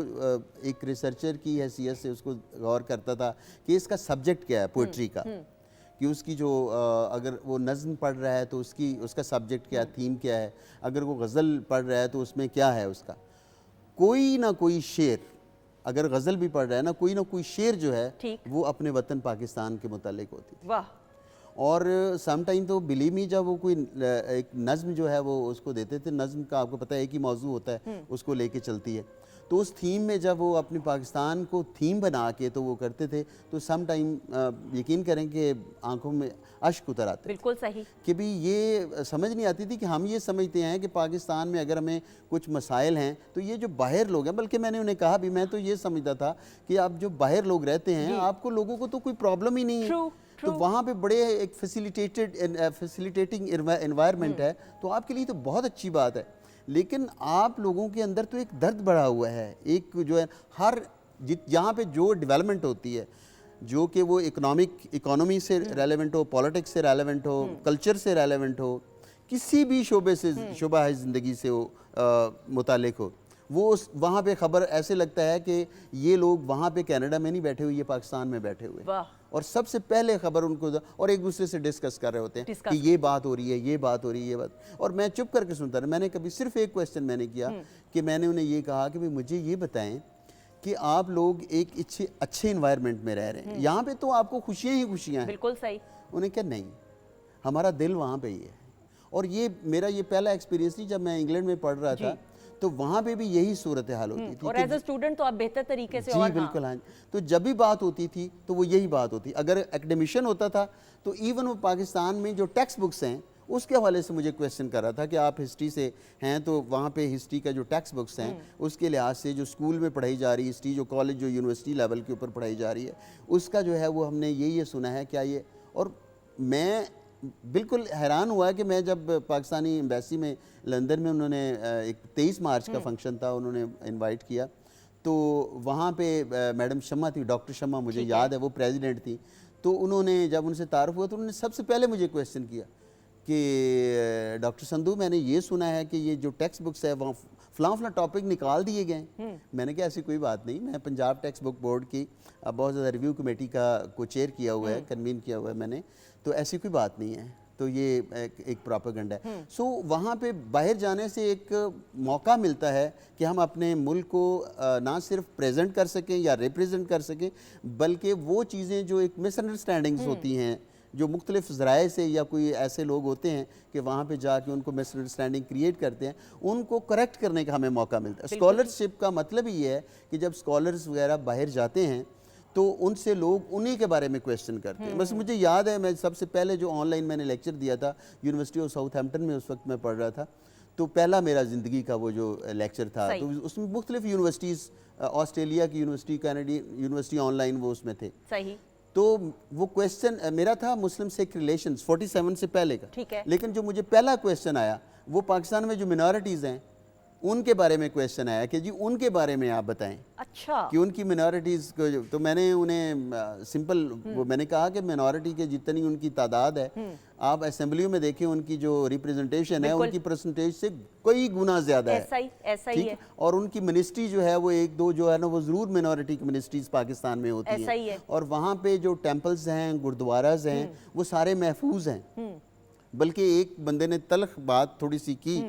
एक रिसर्चर की हैसियत से उसको गौर करता था कि इसका सब्जेक्ट क्या है पोइट्री का, कि उसकी जो अगर वो नज़्म पढ़ रहा है तो उसका सब्जेक्ट क्या है, थीम क्या है, अगर वो गज़ल पढ़ रहा है तो उसमें क्या है उसका, कोई ना कोई शेर, अगर गज़ल भी पढ़ रहा है ना कोई शेर जो है वो अपने वतन पाकिस्तान के मुतालिक होती थी। वाह। और सम टाइम तो बिलीव मी, जब वो कोई एक नज़्म जो है वो उसको देते थे, नज़्म का आपको पता है एक ही मौजू होता है, उसको लेके चलती है, तो उस थीम में जब वो अपने पाकिस्तान को थीम बना के तो वो करते थे, तो सम टाइम यकीन करें कि आंखों में अश्क उतर आते। बिल्कुल सही। कि भी ये समझ नहीं आती थी कि हम ये समझते हैं कि पाकिस्तान में अगर हमें कुछ मसाइल हैं तो ये जो बाहर लोग हैं, बल्कि मैंने उन्हें कहा भी, मैं तो ये समझता था कि आप जो बाहर लोग रहते हैं आपको लोगों को तो कोई प्रॉब्लम ही नहीं है, तो वहाँ पे बड़े एक फैसिलिटेटिंग एनवायरनमेंट है, तो आपके लिए तो बहुत अच्छी बात है। लेकिन आप लोगों के अंदर तो एक दर्द बढ़ा हुआ है, एक जो है हर जहाँ पे जो डेवलपमेंट होती है, जो कि वो इकोनॉमी से रेलेवेंट हो, पॉलिटिक्स से रेलेवेंट हो, कल्चर से रेलेवेंट हो, किसी भी शोबे से शोबा है ज़िंदगी से हो मुतालिक हो, वो वहाँ पे ख़बर ऐसे लगता है कि ये लोग वहाँ पे कनाडा में नहीं बैठे हुए, ये पाकिस्तान में बैठे हुए, और सबसे पहले खबर उनको और एक दूसरे से डिस्कस कर रहे होते हैं कि ये बात हो रही है, ये बात हो रही है, ये बात। और मैं चुप करके सुनता रहा। मैंने कभी सिर्फ एक क्वेश्चन मैंने किया कि मैंने उन्हें ये कहा कि भाई मुझे ये बताएं कि आप लोग एक अच्छे इन्वायरमेंट में रह रहे हैं, यहाँ पे तो आपको खुशियाँ ही खुशियाँ हैं। बिल्कुल सही। उन्हें क्या, नहीं, हमारा दिल वहाँ पे ही है। और ये मेरा ये पहला एक्सपीरियंस नहीं, जब मैं इंग्लैंड में पढ़ रहा था तो वहाँ पे भी यही सूरत हाल होती थी। और एज अ स्टूडेंट तो आप बेहतर तरीके से, जी और बिल्कुल, हाँ। तो जब भी बात होती थी तो वो यही बात होती। अगर एकेडमिशियन होता था तो इवन वो पाकिस्तान में जो टेक्स्ट बुक्स हैं उसके हवाले से मुझे क्वेश्चन कर रहा था कि आप हिस्ट्री से हैं तो वहाँ पे हिस्ट्री का जो टेक्स्ट बुक्स हैं उसके लिहाज से जो स्कूल में पढ़ाई जा रही है हिस्ट्री, जो कॉलेज जो यूनिवर्सिटी लेवल के ऊपर पढ़ाई जा रही है, उसका जो है वो हमने ये सुना है क्या ये। और मैं बिल्कुल हैरान हुआ कि मैं जब पाकिस्तानी एम्बेसी में लंदन में उन्होंने एक 23 मार्च का फंक्शन था, उन्होंने इनवाइट किया, तो वहाँ पे मैडम शम्मा थी, डॉक्टर शम्मा, मुझे याद है वो प्रेसिडेंट थी। तो उन्होंने जब उनसे तारुफ हुआ तो उन्होंने सबसे पहले मुझे क्वेश्चन किया कि डॉक्टर संधू, मैंने ये सुना है कि ये जो टेक्स्ट बुक्स है वहाँ फलां टॉपिक निकाल दिए गए। मैंने कहा ऐसी कोई बात नहीं, मैं पंजाब टेक्स्ट बुक बोर्ड की बहुत ज़्यादा रिव्यू कमेटी का को चेयर किया हुआ है, कन्वीन किया हुआ है मैंने, तो ऐसी कोई बात नहीं है। तो ये एक प्रोपेगेंडा है। सो वहाँ पे बाहर जाने से एक मौका मिलता है कि हम अपने मुल्क को ना सिर्फ प्रेजेंट कर सकें या रिप्रेजेंट कर सकें, बल्कि वो चीज़ें जो एक मिसअंडरस्टैंडिंग्स होती हैं, जो मुख्तलिफ ज़राए से या कोई ऐसे लोग होते हैं कि वहाँ पे जाके उनको मिसअंडरस्टैंडिंग क्रिएट करते हैं, उनको करेक्ट करने का हमें मौका मिलता है। स्कॉलरशिप का मतलब ही है कि जब स्कॉलर्स वगैरह बाहर जाते हैं तो उनसे लोग उन्हीं के बारे में क्वेश्चन करते हैं। बस मुझे याद है मैं सबसे पहले जो ऑनलाइन मैंने लेक्चर दिया था यूनिवर्सिटी ऑफ साउथहैम्पटन में, उस वक्त मैं पढ़ रहा था, तो पहला मेरा ज़िंदगी का वो जो लेक्चर था, तो उसमें मुख्तलिफ यूनिवर्सिटीज़, ऑस्ट्रेलिया की यूनिवर्सिटी, कैनेडियन यूनिवर्सिटी ऑनलाइन वो उसमें थे। सही। तो वो क्वेश्चन मेरा था मुस्लिम सिख रिलेशंस 47 से पहले का। ठीक है। लेकिन जो मुझे पहला क्वेश्चन आया वो पाकिस्तान में जो मिनॉरिटीज़ हैं उनके बारे में क्वेश्चन आया कि जी उनके बारे में आप बताएं। अच्छा। कि उनकी मिनॉरिटीज़ को, तो मैंने उन्हें सिंपल वो मैंने कहा कि मिनॉरिटी के जितनी उनकी तादाद है, आप असेंबलियों में देखें उनकी जो रिप्रेजेंटेशन है उनकी परसेंटेज से कई गुना ज़्यादा है। ऐसा ही है। और उनकी मिनिस्ट्री जो है वो एक दो जो है ना वो ज़रूर मिनॉरिटी की मिनिस्ट्रीज पाकिस्तान में होती हैं। और वहाँ पे जो टेम्पल्स हैं, गुरुद्वाराज हैं, वो सारे महफूज हैं। बल्कि एक बंदे ने तल्ख बात थोड़ी सी की,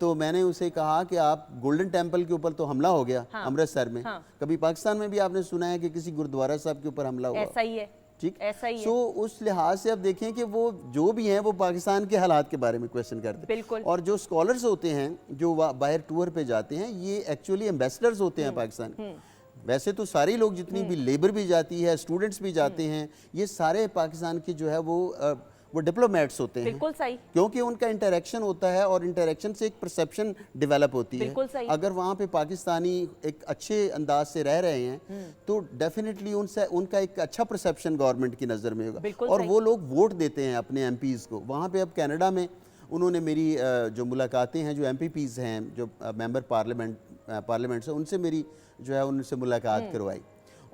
तो मैंने उसे कहा कि आप गोल्डन टेम्पल के ऊपर तो हमला हो गया अमृतसर में, कभी पाकिस्तान में भी आपने सुना है कि किसी गुरुद्वारा साहब के ऊपर हमला हुआ? ऐसा ही है। ठीक, ऐसा ही है। सो उस लिहाज से अब देखें कि वो जो भी हैं वो पाकिस्तान के हालात के बारे में क्वेश्चन करते हैं। बिल्कुल। और जो स्कॉलर्स होते हैं जो बाहर टूर पे जाते हैं, ये एक्चुअली एम्बेसडर्स होते हैं पाकिस्तान। वैसे तो सारे लोग, जितनी भी लेबर भी जाती है, स्टूडेंट्स भी जाते हैं, ये सारे पाकिस्तान के जो है वो डिप्लोमेट्स होते हैं। बिल्कुल सही। क्योंकि उनका इंटरेक्शन होता है और इंटरेक्शन से एक परसेप्शन डेवलप होती है। बिल्कुल सही। अगर वहाँ पे पाकिस्तानी एक अच्छे अंदाज से रह रहे हैं तो डेफिनेटली उनसे उनका एक अच्छा परसेप्शन गवर्नमेंट की नज़र में होगा, और वो लोग वोट देते हैं अपने एमपीज़ को। वहाँ पे अब कनाडा में उन्होंने मेरी जो मुलाकातें हैं, जो एमपीज़ हैं, जो मेंबर पार्लियामेंट से, उनसे मेरी जो है उनसे मुलाकात करवाई,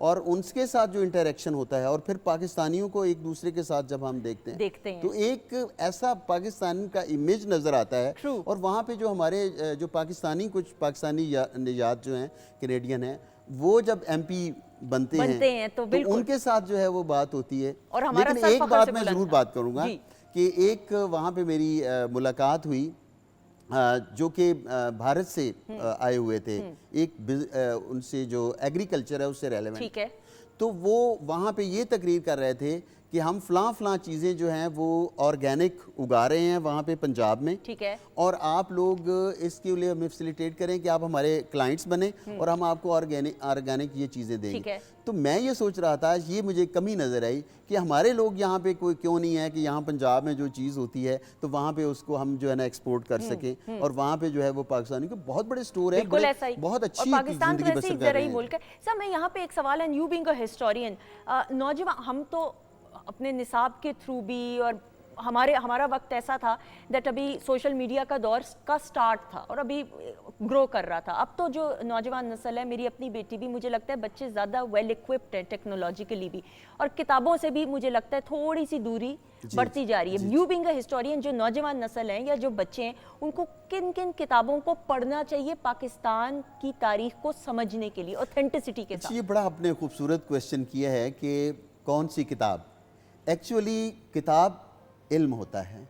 और उनके साथ जो इंटरेक्शन होता है, और फिर पाकिस्तानियों को एक दूसरे के साथ जब हम देखते हैं तो एक ऐसा पाकिस्तान का इमेज नज़र आता है। और वहाँ पे जो हमारे जो पाकिस्तानी कुछ पाकिस्तानी निजात जो हैं, कैनेडियन हैं, वो जब एमपी बनते हैं तो उनके साथ जो है वो बात होती है। और लेकिन एक बात मैं ज़रूर बात करूँगा कि एक वहाँ पे मेरी मुलाकात हुई जो कि भारत से आए हुए थे, एक उनसे जो एग्रीकल्चर है उससे रेलेवेंट। ठीक है। तो वो वहाँ पे ये तकरीर कर रहे थे कि हम फलां चीज़ें जो हैं वो ऑर्गेनिक उगा रहे हैं वहाँ पे पंजाब में। ठीक है। और आप लोग इसके लिए हमें फैसिलिटेट करें कि आप हमारे क्लाइंट्स बने और हम आपको ऑर्गेनिक ये चीज़ें देंगे। ठीक है। तो मैं ये सोच रहा था, ये मुझे कमी नज़र आई कि हमारे लोग यहाँ पे कोई क्यों नहीं है कि यहाँ पंजाब में जो चीज़ होती है तो वहाँ पे उसको हम जो है ना एक्सपोर्ट कर सकें, और वहाँ पे जो है वो पाकिस्तानी के बहुत बड़े स्टोर है, बहुत अच्छी पाकिस्तान तो ज़िंदगी बसर कर रहे हैं। मुल्क है। सर मैं यहाँ पे एक सवाल है, यू बीइंग अ हिस्टोरियन, नौजवान हम तो अपने निसाब के थ्रू भी और हमारा वक्त ऐसा था दैट अभी सोशल मीडिया का दौर का स्टार्ट था और अभी ग्रो कर रहा था। अब तो जो नौजवान नस्ल है, मेरी अपनी बेटी भी, मुझे लगता है बच्चे ज़्यादा वेल इक्विप्ड हैं टेक्नोलॉजिकली भी, और किताबों से भी मुझे लगता है थोड़ी सी दूरी बढ़ती जा रही है। यू बीइंग अ हिस्टोरियन, जो नौजवान नस्ल हैं या जो बच्चे हैं, उनको किन किन किताबों को पढ़ना चाहिए पाकिस्तान की तारीख को समझने के लिए ऑथेंटिसिटी के साथ? ये बड़ा आपने खूबसूरत क्वेश्चन किया है कि कौन सी किताब। एक्चुअली किताब इल्म होता है,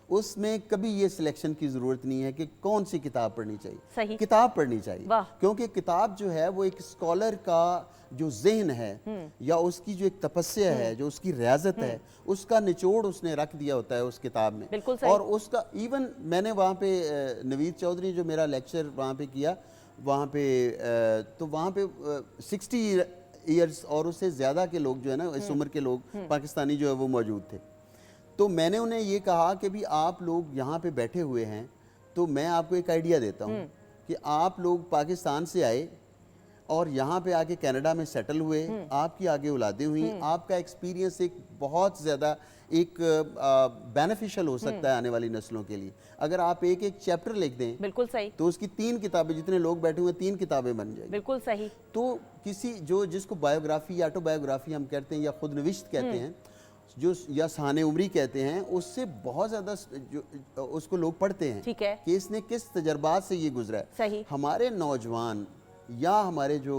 उसमें कभी ये सिलेक्शन की ज़रूरत नहीं है कि कौन सी किताब पढ़नी चाहिए। सही। किताब पढ़नी चाहिए, वाह। क्योंकि किताब जो है वो एक स्कॉलर का जो जहन है या उसकी जो एक तपस्या है, जो उसकी रियाजत है, उसका निचोड़ उसने रख दिया होता है उस किताब में। बिल्कुल सही। और उसका इवन मैंने वहाँ पे नवीद चौधरी जो मेरा लेक्चर वहाँ पे किया, वहाँ पे तो वहाँ पे 60 ईयर्स और उससे ज़्यादा के लोग जो है ना, इस उम्र के लोग पाकिस्तानी जो है वो मौजूद थे। तो मैंने उन्हें ये कहा कि भी आप लोग यहाँ पे बैठे हुए हैं, तो मैं आपको एक आइडिया देता हूँ कि आप लोग पाकिस्तान से आए और यहाँ पे आके कनाडा में सेटल हुए, आपकी आगे औलादें हुई, आपका एक्सपीरियंस एक बहुत ज़्यादा एक बेनिफिशियल हो सकता है आने वाली नस्लों के लिए। अगर आप एक एक चैप्टर लिख दें, बिल्कुल सही, तो उसकी 3 किताबें, जितने लोग बैठे हुए 3 किताबें बन जाएगी। बिल्कुल सही। तो किसी जो जिसको बायोग्राफी या ऑटोबायोग्राफी हम कहते हैं या खुद नविश्त कहते हैं, जो या साने उम्री कहते हैं, उससे बहुत ज़्यादा जो उसको लोग पढ़ते हैं, ठीक है, कि इसने किस तजर्बात से ये गुजरा है। सही। हमारे नौजवान या हमारे जो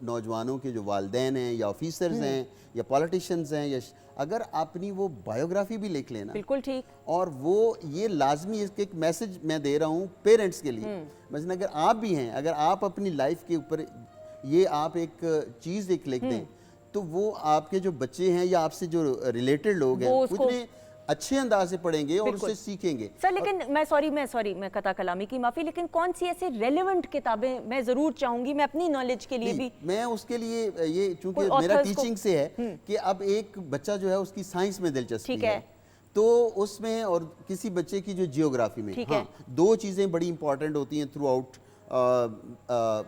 नौजवानों के जो वालिदैन हैं या ऑफिसर्स हैं या पॉलिटिशियंस हैं, या अगर अपनी वो बायोग्राफी भी लिख लेना, बिल्कुल ठीक, और वो ये लाजमी इसके एक मैसेज मैं दे रहा हूँ पेरेंट्स के लिए, मसलन अगर आप भी हैं, अगर आप अपनी लाइफ के ऊपर ये आप एक चीज़ एक लिख दें, तो वो आपके जो बच्चे हैं या आपसे जो रिलेटेड लोग हैं, उतने अच्छे अंदाज से पढ़ेंगे और उससे सीखेंगे। सर लेकिन मैं कता कलामी की माफ़ी, लेकिन कौन सी ऐसी रेलेवेंट किताबें मैं ज़रूर चाहूँगी, मैं अपनी नॉलेज के लिए भी, मैं उसके लिए ये चूंकि मेरा टीचिंग से है कि अब एक बच्चा जो है उसकी साइंस में दिलचस्पी है, तो उसमें और किसी बच्चे की जो जियोग्राफी में, हाँ, 2 चीज़ें बड़ी इंपॉर्टेंट होती हैं थ्रू आउट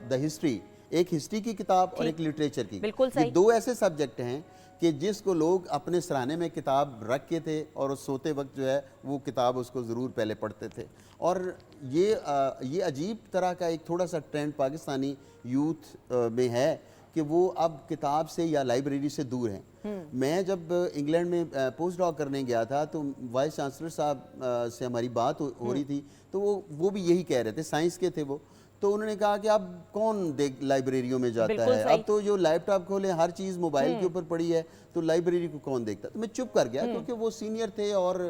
द हिस्ट्री। एक हिस्ट्री की किताब और एक लिटरेचर की। बिल्कुल सही। ये 2 ऐसे सब्जेक्ट हैं कि जिसको लोग अपने सराहने में किताब रख के थे और उस सोते वक्त जो है वो किताब उसको ज़रूर पहले पढ़ते थे। और ये अजीब तरह का एक थोड़ा सा ट्रेंड पाकिस्तानी यूथ में है कि वो अब किताब से या लाइब्रेरी से दूर हैं। मैं जब इंग्लैंड में पोस्ट डॉक करने गया था, तो वाइस चांसलर साहब से हमारी बात हो रही थी, तो वो भी यही कह रहे थे, साइंस के थे वो, तो उन्होंने कहा कि अब कौन लाइब्रेरियों में जाता है, अब तो जो लैपटॉप खोले हर चीज़ मोबाइल के ऊपर पड़ी है, तो लाइब्रेरी को कौन देखता। तो मैं चुप कर गया, क्योंकि वो सीनियर थे और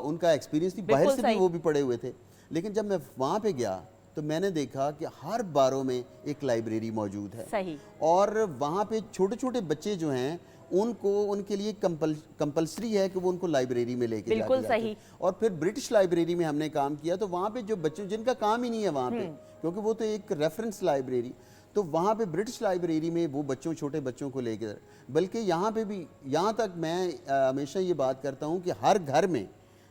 उनका एक्सपीरियंस थी, बाहर से भी वो भी पढ़े हुए थे। लेकिन जब मैं वहाँ पे गया तो मैंने देखा कि हर बारों में एक लाइब्रेरी मौजूद है। सही। और वहाँ पे छोटे छोटे बच्चे जो हैं उनके लिए कंपलसरी है कि वो उनको लाइब्रेरी में लेके बिल्कुल सही। और फिर ब्रिटिश लाइब्रेरी में हमने काम किया, तो वहाँ पे जो बच्चे जिनका काम ही नहीं है वहाँ पे, क्योंकि वो तो एक रेफरेंस लाइब्रेरी, तो वहाँ पे ब्रिटिश लाइब्रेरी में वो छोटे बच्चों को लेकर, बल्कि यहाँ पे भी, यहाँ तक मैं हमेशा ये बात करता हूँ कि हर घर में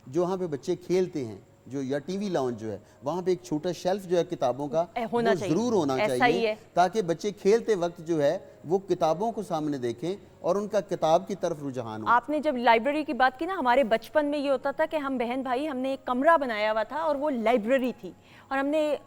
जो वहाँ पे बच्चे खेलते हैं, जो या टीवी लाउंज जो है, वहाँ पे एक छोटा शेल्फ जो है किताबों का वो जरूर होना चाहिए, ताकि बच्चे खेलते वक्त जो है वो किताबों को सामने देखें और उनका किताब की तरफ रुझान हो। आपने जब लाइब्रेरी की बात की ना, हमारे बचपन में ये होता था कि हम बहन भाई, हमने एक कमरा बनाया हुआ था और वो लाइब्रेरी थी, और हमने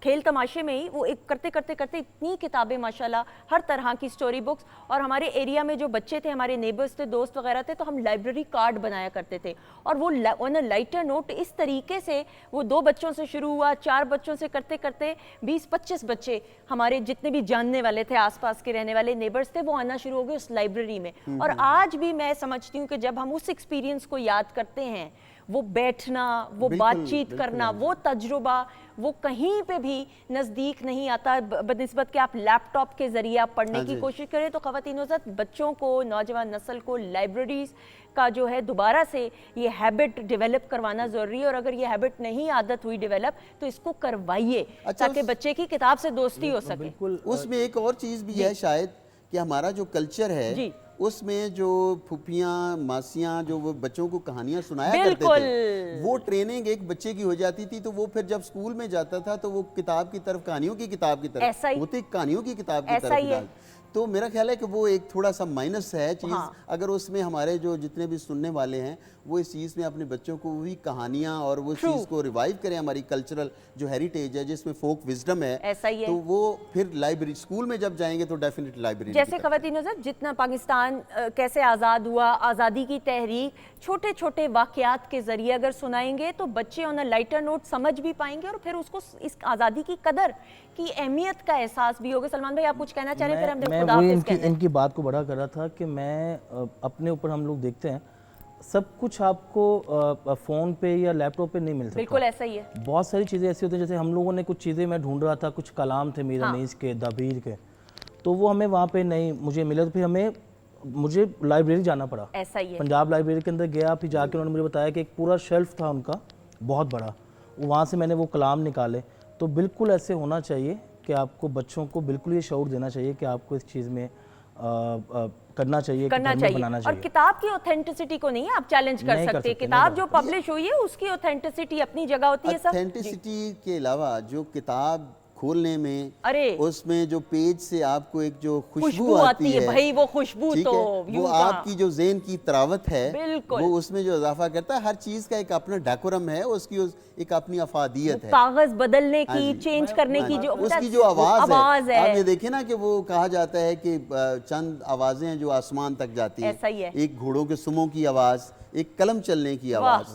खेल तमाशे में ही वो एक करते करते करते इतनी किताबें माशाल्लाह, हर तरह की स्टोरी बुक्स, और हमारे एरिया में जो बच्चे थे, हमारे नेबर्स थे, दोस्त वगैरह थे, तो हम लाइब्रेरी कार्ड बनाया करते थे, और वो ऑन अ लाइटर नोट इस तरीके से वो 2 बच्चों से शुरू हुआ, 4 बच्चों से करते करते 20-25 बच्चे हमारे जितने भी जानने वाले थे, आसपास के रहने वाले नेबर्स थे, वो आना शुरू हो गए उस लाइब्रेरी में। और आज भी मैं समझती हूँ कि जब हम उस एक्सपीरियंस को याद करते हैं, वो बैठना, वो बातचीत करना, वो तजुर्बा, वो कहीं पे भी नज़दीक नहीं आता बनिस्बत कि आप लैपटॉप के ज़रिए आप पढ़ने की कोशिश करें। तो ख़वातीन हज़रात, बच्चों को, नौजवान नस्ल को लाइब्रेरीज़ का जो है दोबारा से ये हैबिट डेवलप करवाना ज़रूरी है, और अगर ये हैबिट नहीं आदत हुई डेवलप, तो इसको करवाइए ताकि बच्चे की किताब से दोस्ती हो सके। बिल्कुल। उसमें एक और चीज़ भी है शायद, कि हमारा जो कल्चर है उसमें जो फूफियाँ मासियाँ जो वो बच्चों को कहानियाँ सुनाया करते थे, वो ट्रेनिंग एक बच्चे की हो जाती थी, तो वो फिर जब स्कूल में जाता था तो वो किताब की तरफ, कहानियों की किताब की तरफ, होती कहानियों की किताब की तरफ, तो मेरा ख्याल है कि वो एक थोड़ा सा माइनस है चीज़। हाँ। अगर उसमें हमारे जो जितने भी सुनने वाले हैं वो इस चीज़ में अपने बच्चों को वही कहानियाँ और वो चीज़ को रिवाइव करें, हमारी कल्चरल जो हेरिटेज है जिसमें फोक विजडम है, ऐसा ही है। तो वो फिर लाइब्रेरी स्कूल में जब जाएंगे तो डेफिनेट लाइब्रेरी। जैसे ख़वातीन साहब, जितना पाकिस्तान कैसे आज़ाद हुआ, आज़ादी की तहरीक, छोटे छोटे वाक़यात के ज़रिए अगर सुनाएंगे तो बच्चे ऑन अ लाइटर नोट समझ भी पाएंगे और फिर उसको इस आज़ादी की कदर की अहमियत का एहसास भी होगा। सलमान भाई, आप कुछ कहना चाह रहे हैं? फिर हम मैं खुदा वही हाफिज़ कहते हैं। इनकी बात को बड़ा कर रहा था कि मैं अपने ऊपर हम लोग देखते हैं सब कुछ आपको फ़ोन पे या लैपटॉप पे नहीं मिल सकता। बिल्कुल ऐसा ही है। बहुत सारी चीज़ें ऐसी होती हैं, जैसे हम लोगों ने कुछ चीज़ें मैं ढूंढ रहा था, कुछ कलाम थे मीर अनीस के, दबीर के, तो वो हमें वहाँ पे नहीं मुझे मिले, तो फिर मुझे लाइब्रेरी जाना पड़ा। ऐसा ही है। पंजाब लाइब्रेरी के अंदर गया, फिर जाके उन्होंने मुझे बताया कि एक पूरा शेल्फ था उनका बहुत बड़ा, वहाँ से मैंने वो कलाम निकाले। तो बिल्कुल ऐसे होना चाहिए कि आपको बच्चों को बिल्कुल ये शऊर देना चाहिए कि आपको इस चीज़ में करना चाहिए, बनाना और चाहिए। किताब की ऑथेंटिसिटी को नहीं आप चैलेंज कर सकते। किताब जो पब्लिश हुई है उसकी ऑथेंटिसिटी अपनी जगह होती है। सब ऑथेंटिसिटी के अलावा जो किताब खोलने में, अरे उसमें जो पेज से आपको एक जो खुशबू आती है भाई, वो खुशबू ठीक तो है, वो आपकी जो ज़हन की तरावत है बिल्कुल, वो उसमें जो इजाफा करता है। हर चीज़ का एक अपना डेकोरम है, उसकी एक अपनी अफादियत है। कागज बदलने हाँ की, जी। चेंज करने की जो उसकी जो आवाज़ है, है। आप ये देखिए ना कि वो कहा जाता है कि चंद आवाज़ें हैं जो आसमान तक जाती हैं। ऐसा ही है। एक घोड़ों के सुमों की आवाज़, एक कलम चलने की आवाज़,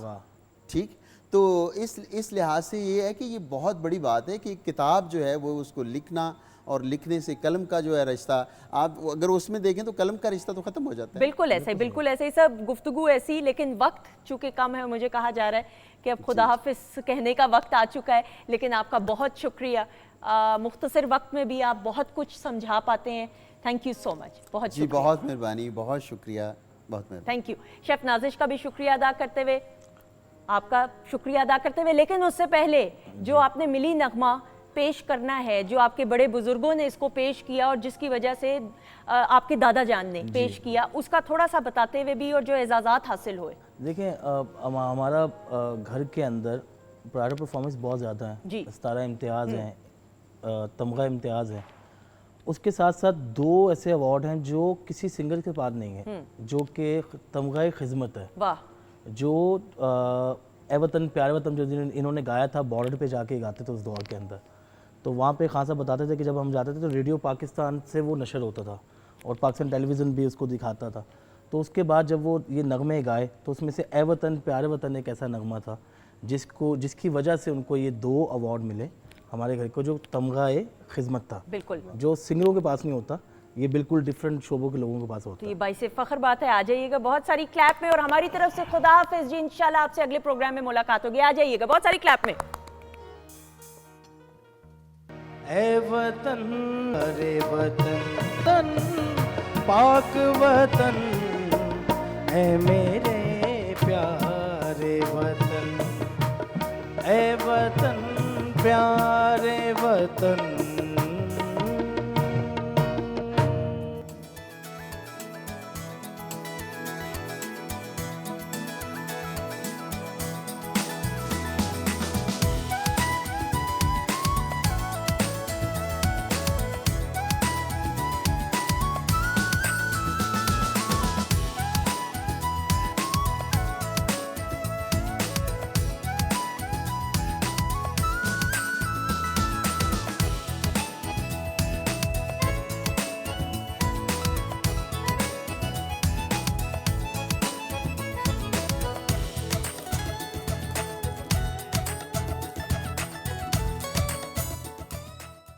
ठीक। तो इस लिहाज से ये है कि ये बहुत बड़ी बात है कि किताब जो है वो उसको लिखना और लिखने से कलम का जो है रिश्ता, आप अगर उसमें देखें तो कलम का रिश्ता तो ख़त्म हो जाता है। बिल्कुल ऐसे ही, बिल्कुल ऐसे ही। सब गुफ्तगू ऐसी, लेकिन वक्त चूँकि कम है, मुझे कहा जा रहा है कि अब खुदा हाफिज़ कहने का वक्त आ चुका है। लेकिन आपका बहुत शुक्रिया, मुख्तसर वक्त में भी आप बहुत कुछ समझा पाते हैं। थैंक यू सो मच, बहुत जी, बहुत मेहरबानी, बहुत शुक्रिया, बहुत मेहरबानी। Thank you. शेफ़ नाजिश का भी शुक्रिया अदा करते हुए, आपका शुक्रिया अदा करते हुए, लेकिन उससे पहले जो आपने मिली नगमा पेश करना है, जो आपके बड़े बुजुर्गों ने इसको पेश किया और जिसकी वजह से आपके दादा जान ने पेश किया, उसका थोड़ा सा बताते हुए भी, और जो एजाज़ात हासिल हुए। देखिए, हमारा घर के अंदर प्रायर परफॉर्मेंस बहुत ज़्यादा है, 17 इम्तियाज़ हैं, तमगा इम्तियाज़ है। उसके साथ साथ 2 ऐसे अवार्ड हैं जो किसी सिंगर के पास नहीं है, जो कि तमगा खिदमत है। वाह। जो ए वतन प्यारे वतन जो इन्होंने गाया था, बॉर्डर पे जाके गाते थे उस दौर के अंदर। तो वहाँ पे खान साहब बताते थे कि जब हम जाते थे तो रेडियो पाकिस्तान से वो नशर होता था और पाकिस्तान टेलीविज़न भी उसको दिखाता था। तो उसके बाद जब वो ये नगमे गाए तो उसमें से ए वतन प्यारे वतन एक ऐसा नगमा था जिसकी वजह से उनको ये 2 अवार्ड मिले हमारे घर को, जो तमगा खिदमत था। बिल्कुल, जो सिंगरों के पास नहीं होता, ये बिल्कुल डिफरेंट शोबों के लोगों के पास होता है। तो ये बाइसे फ़ख्र बात है। आ जाइएगा बहुत सारी क्लैप में, और हमारी तरफ से खुदा हाफिज़ जी। इंशाल्लाह आपसे अगले प्रोग्राम में मुलाकात होगी। आ जाइएगा बहुत सारी क्लैप में। ए वतन, अरे वतन, तन पाक वतन, ए मेरे प्यारे वतन, ए वतन प्यारे वतन।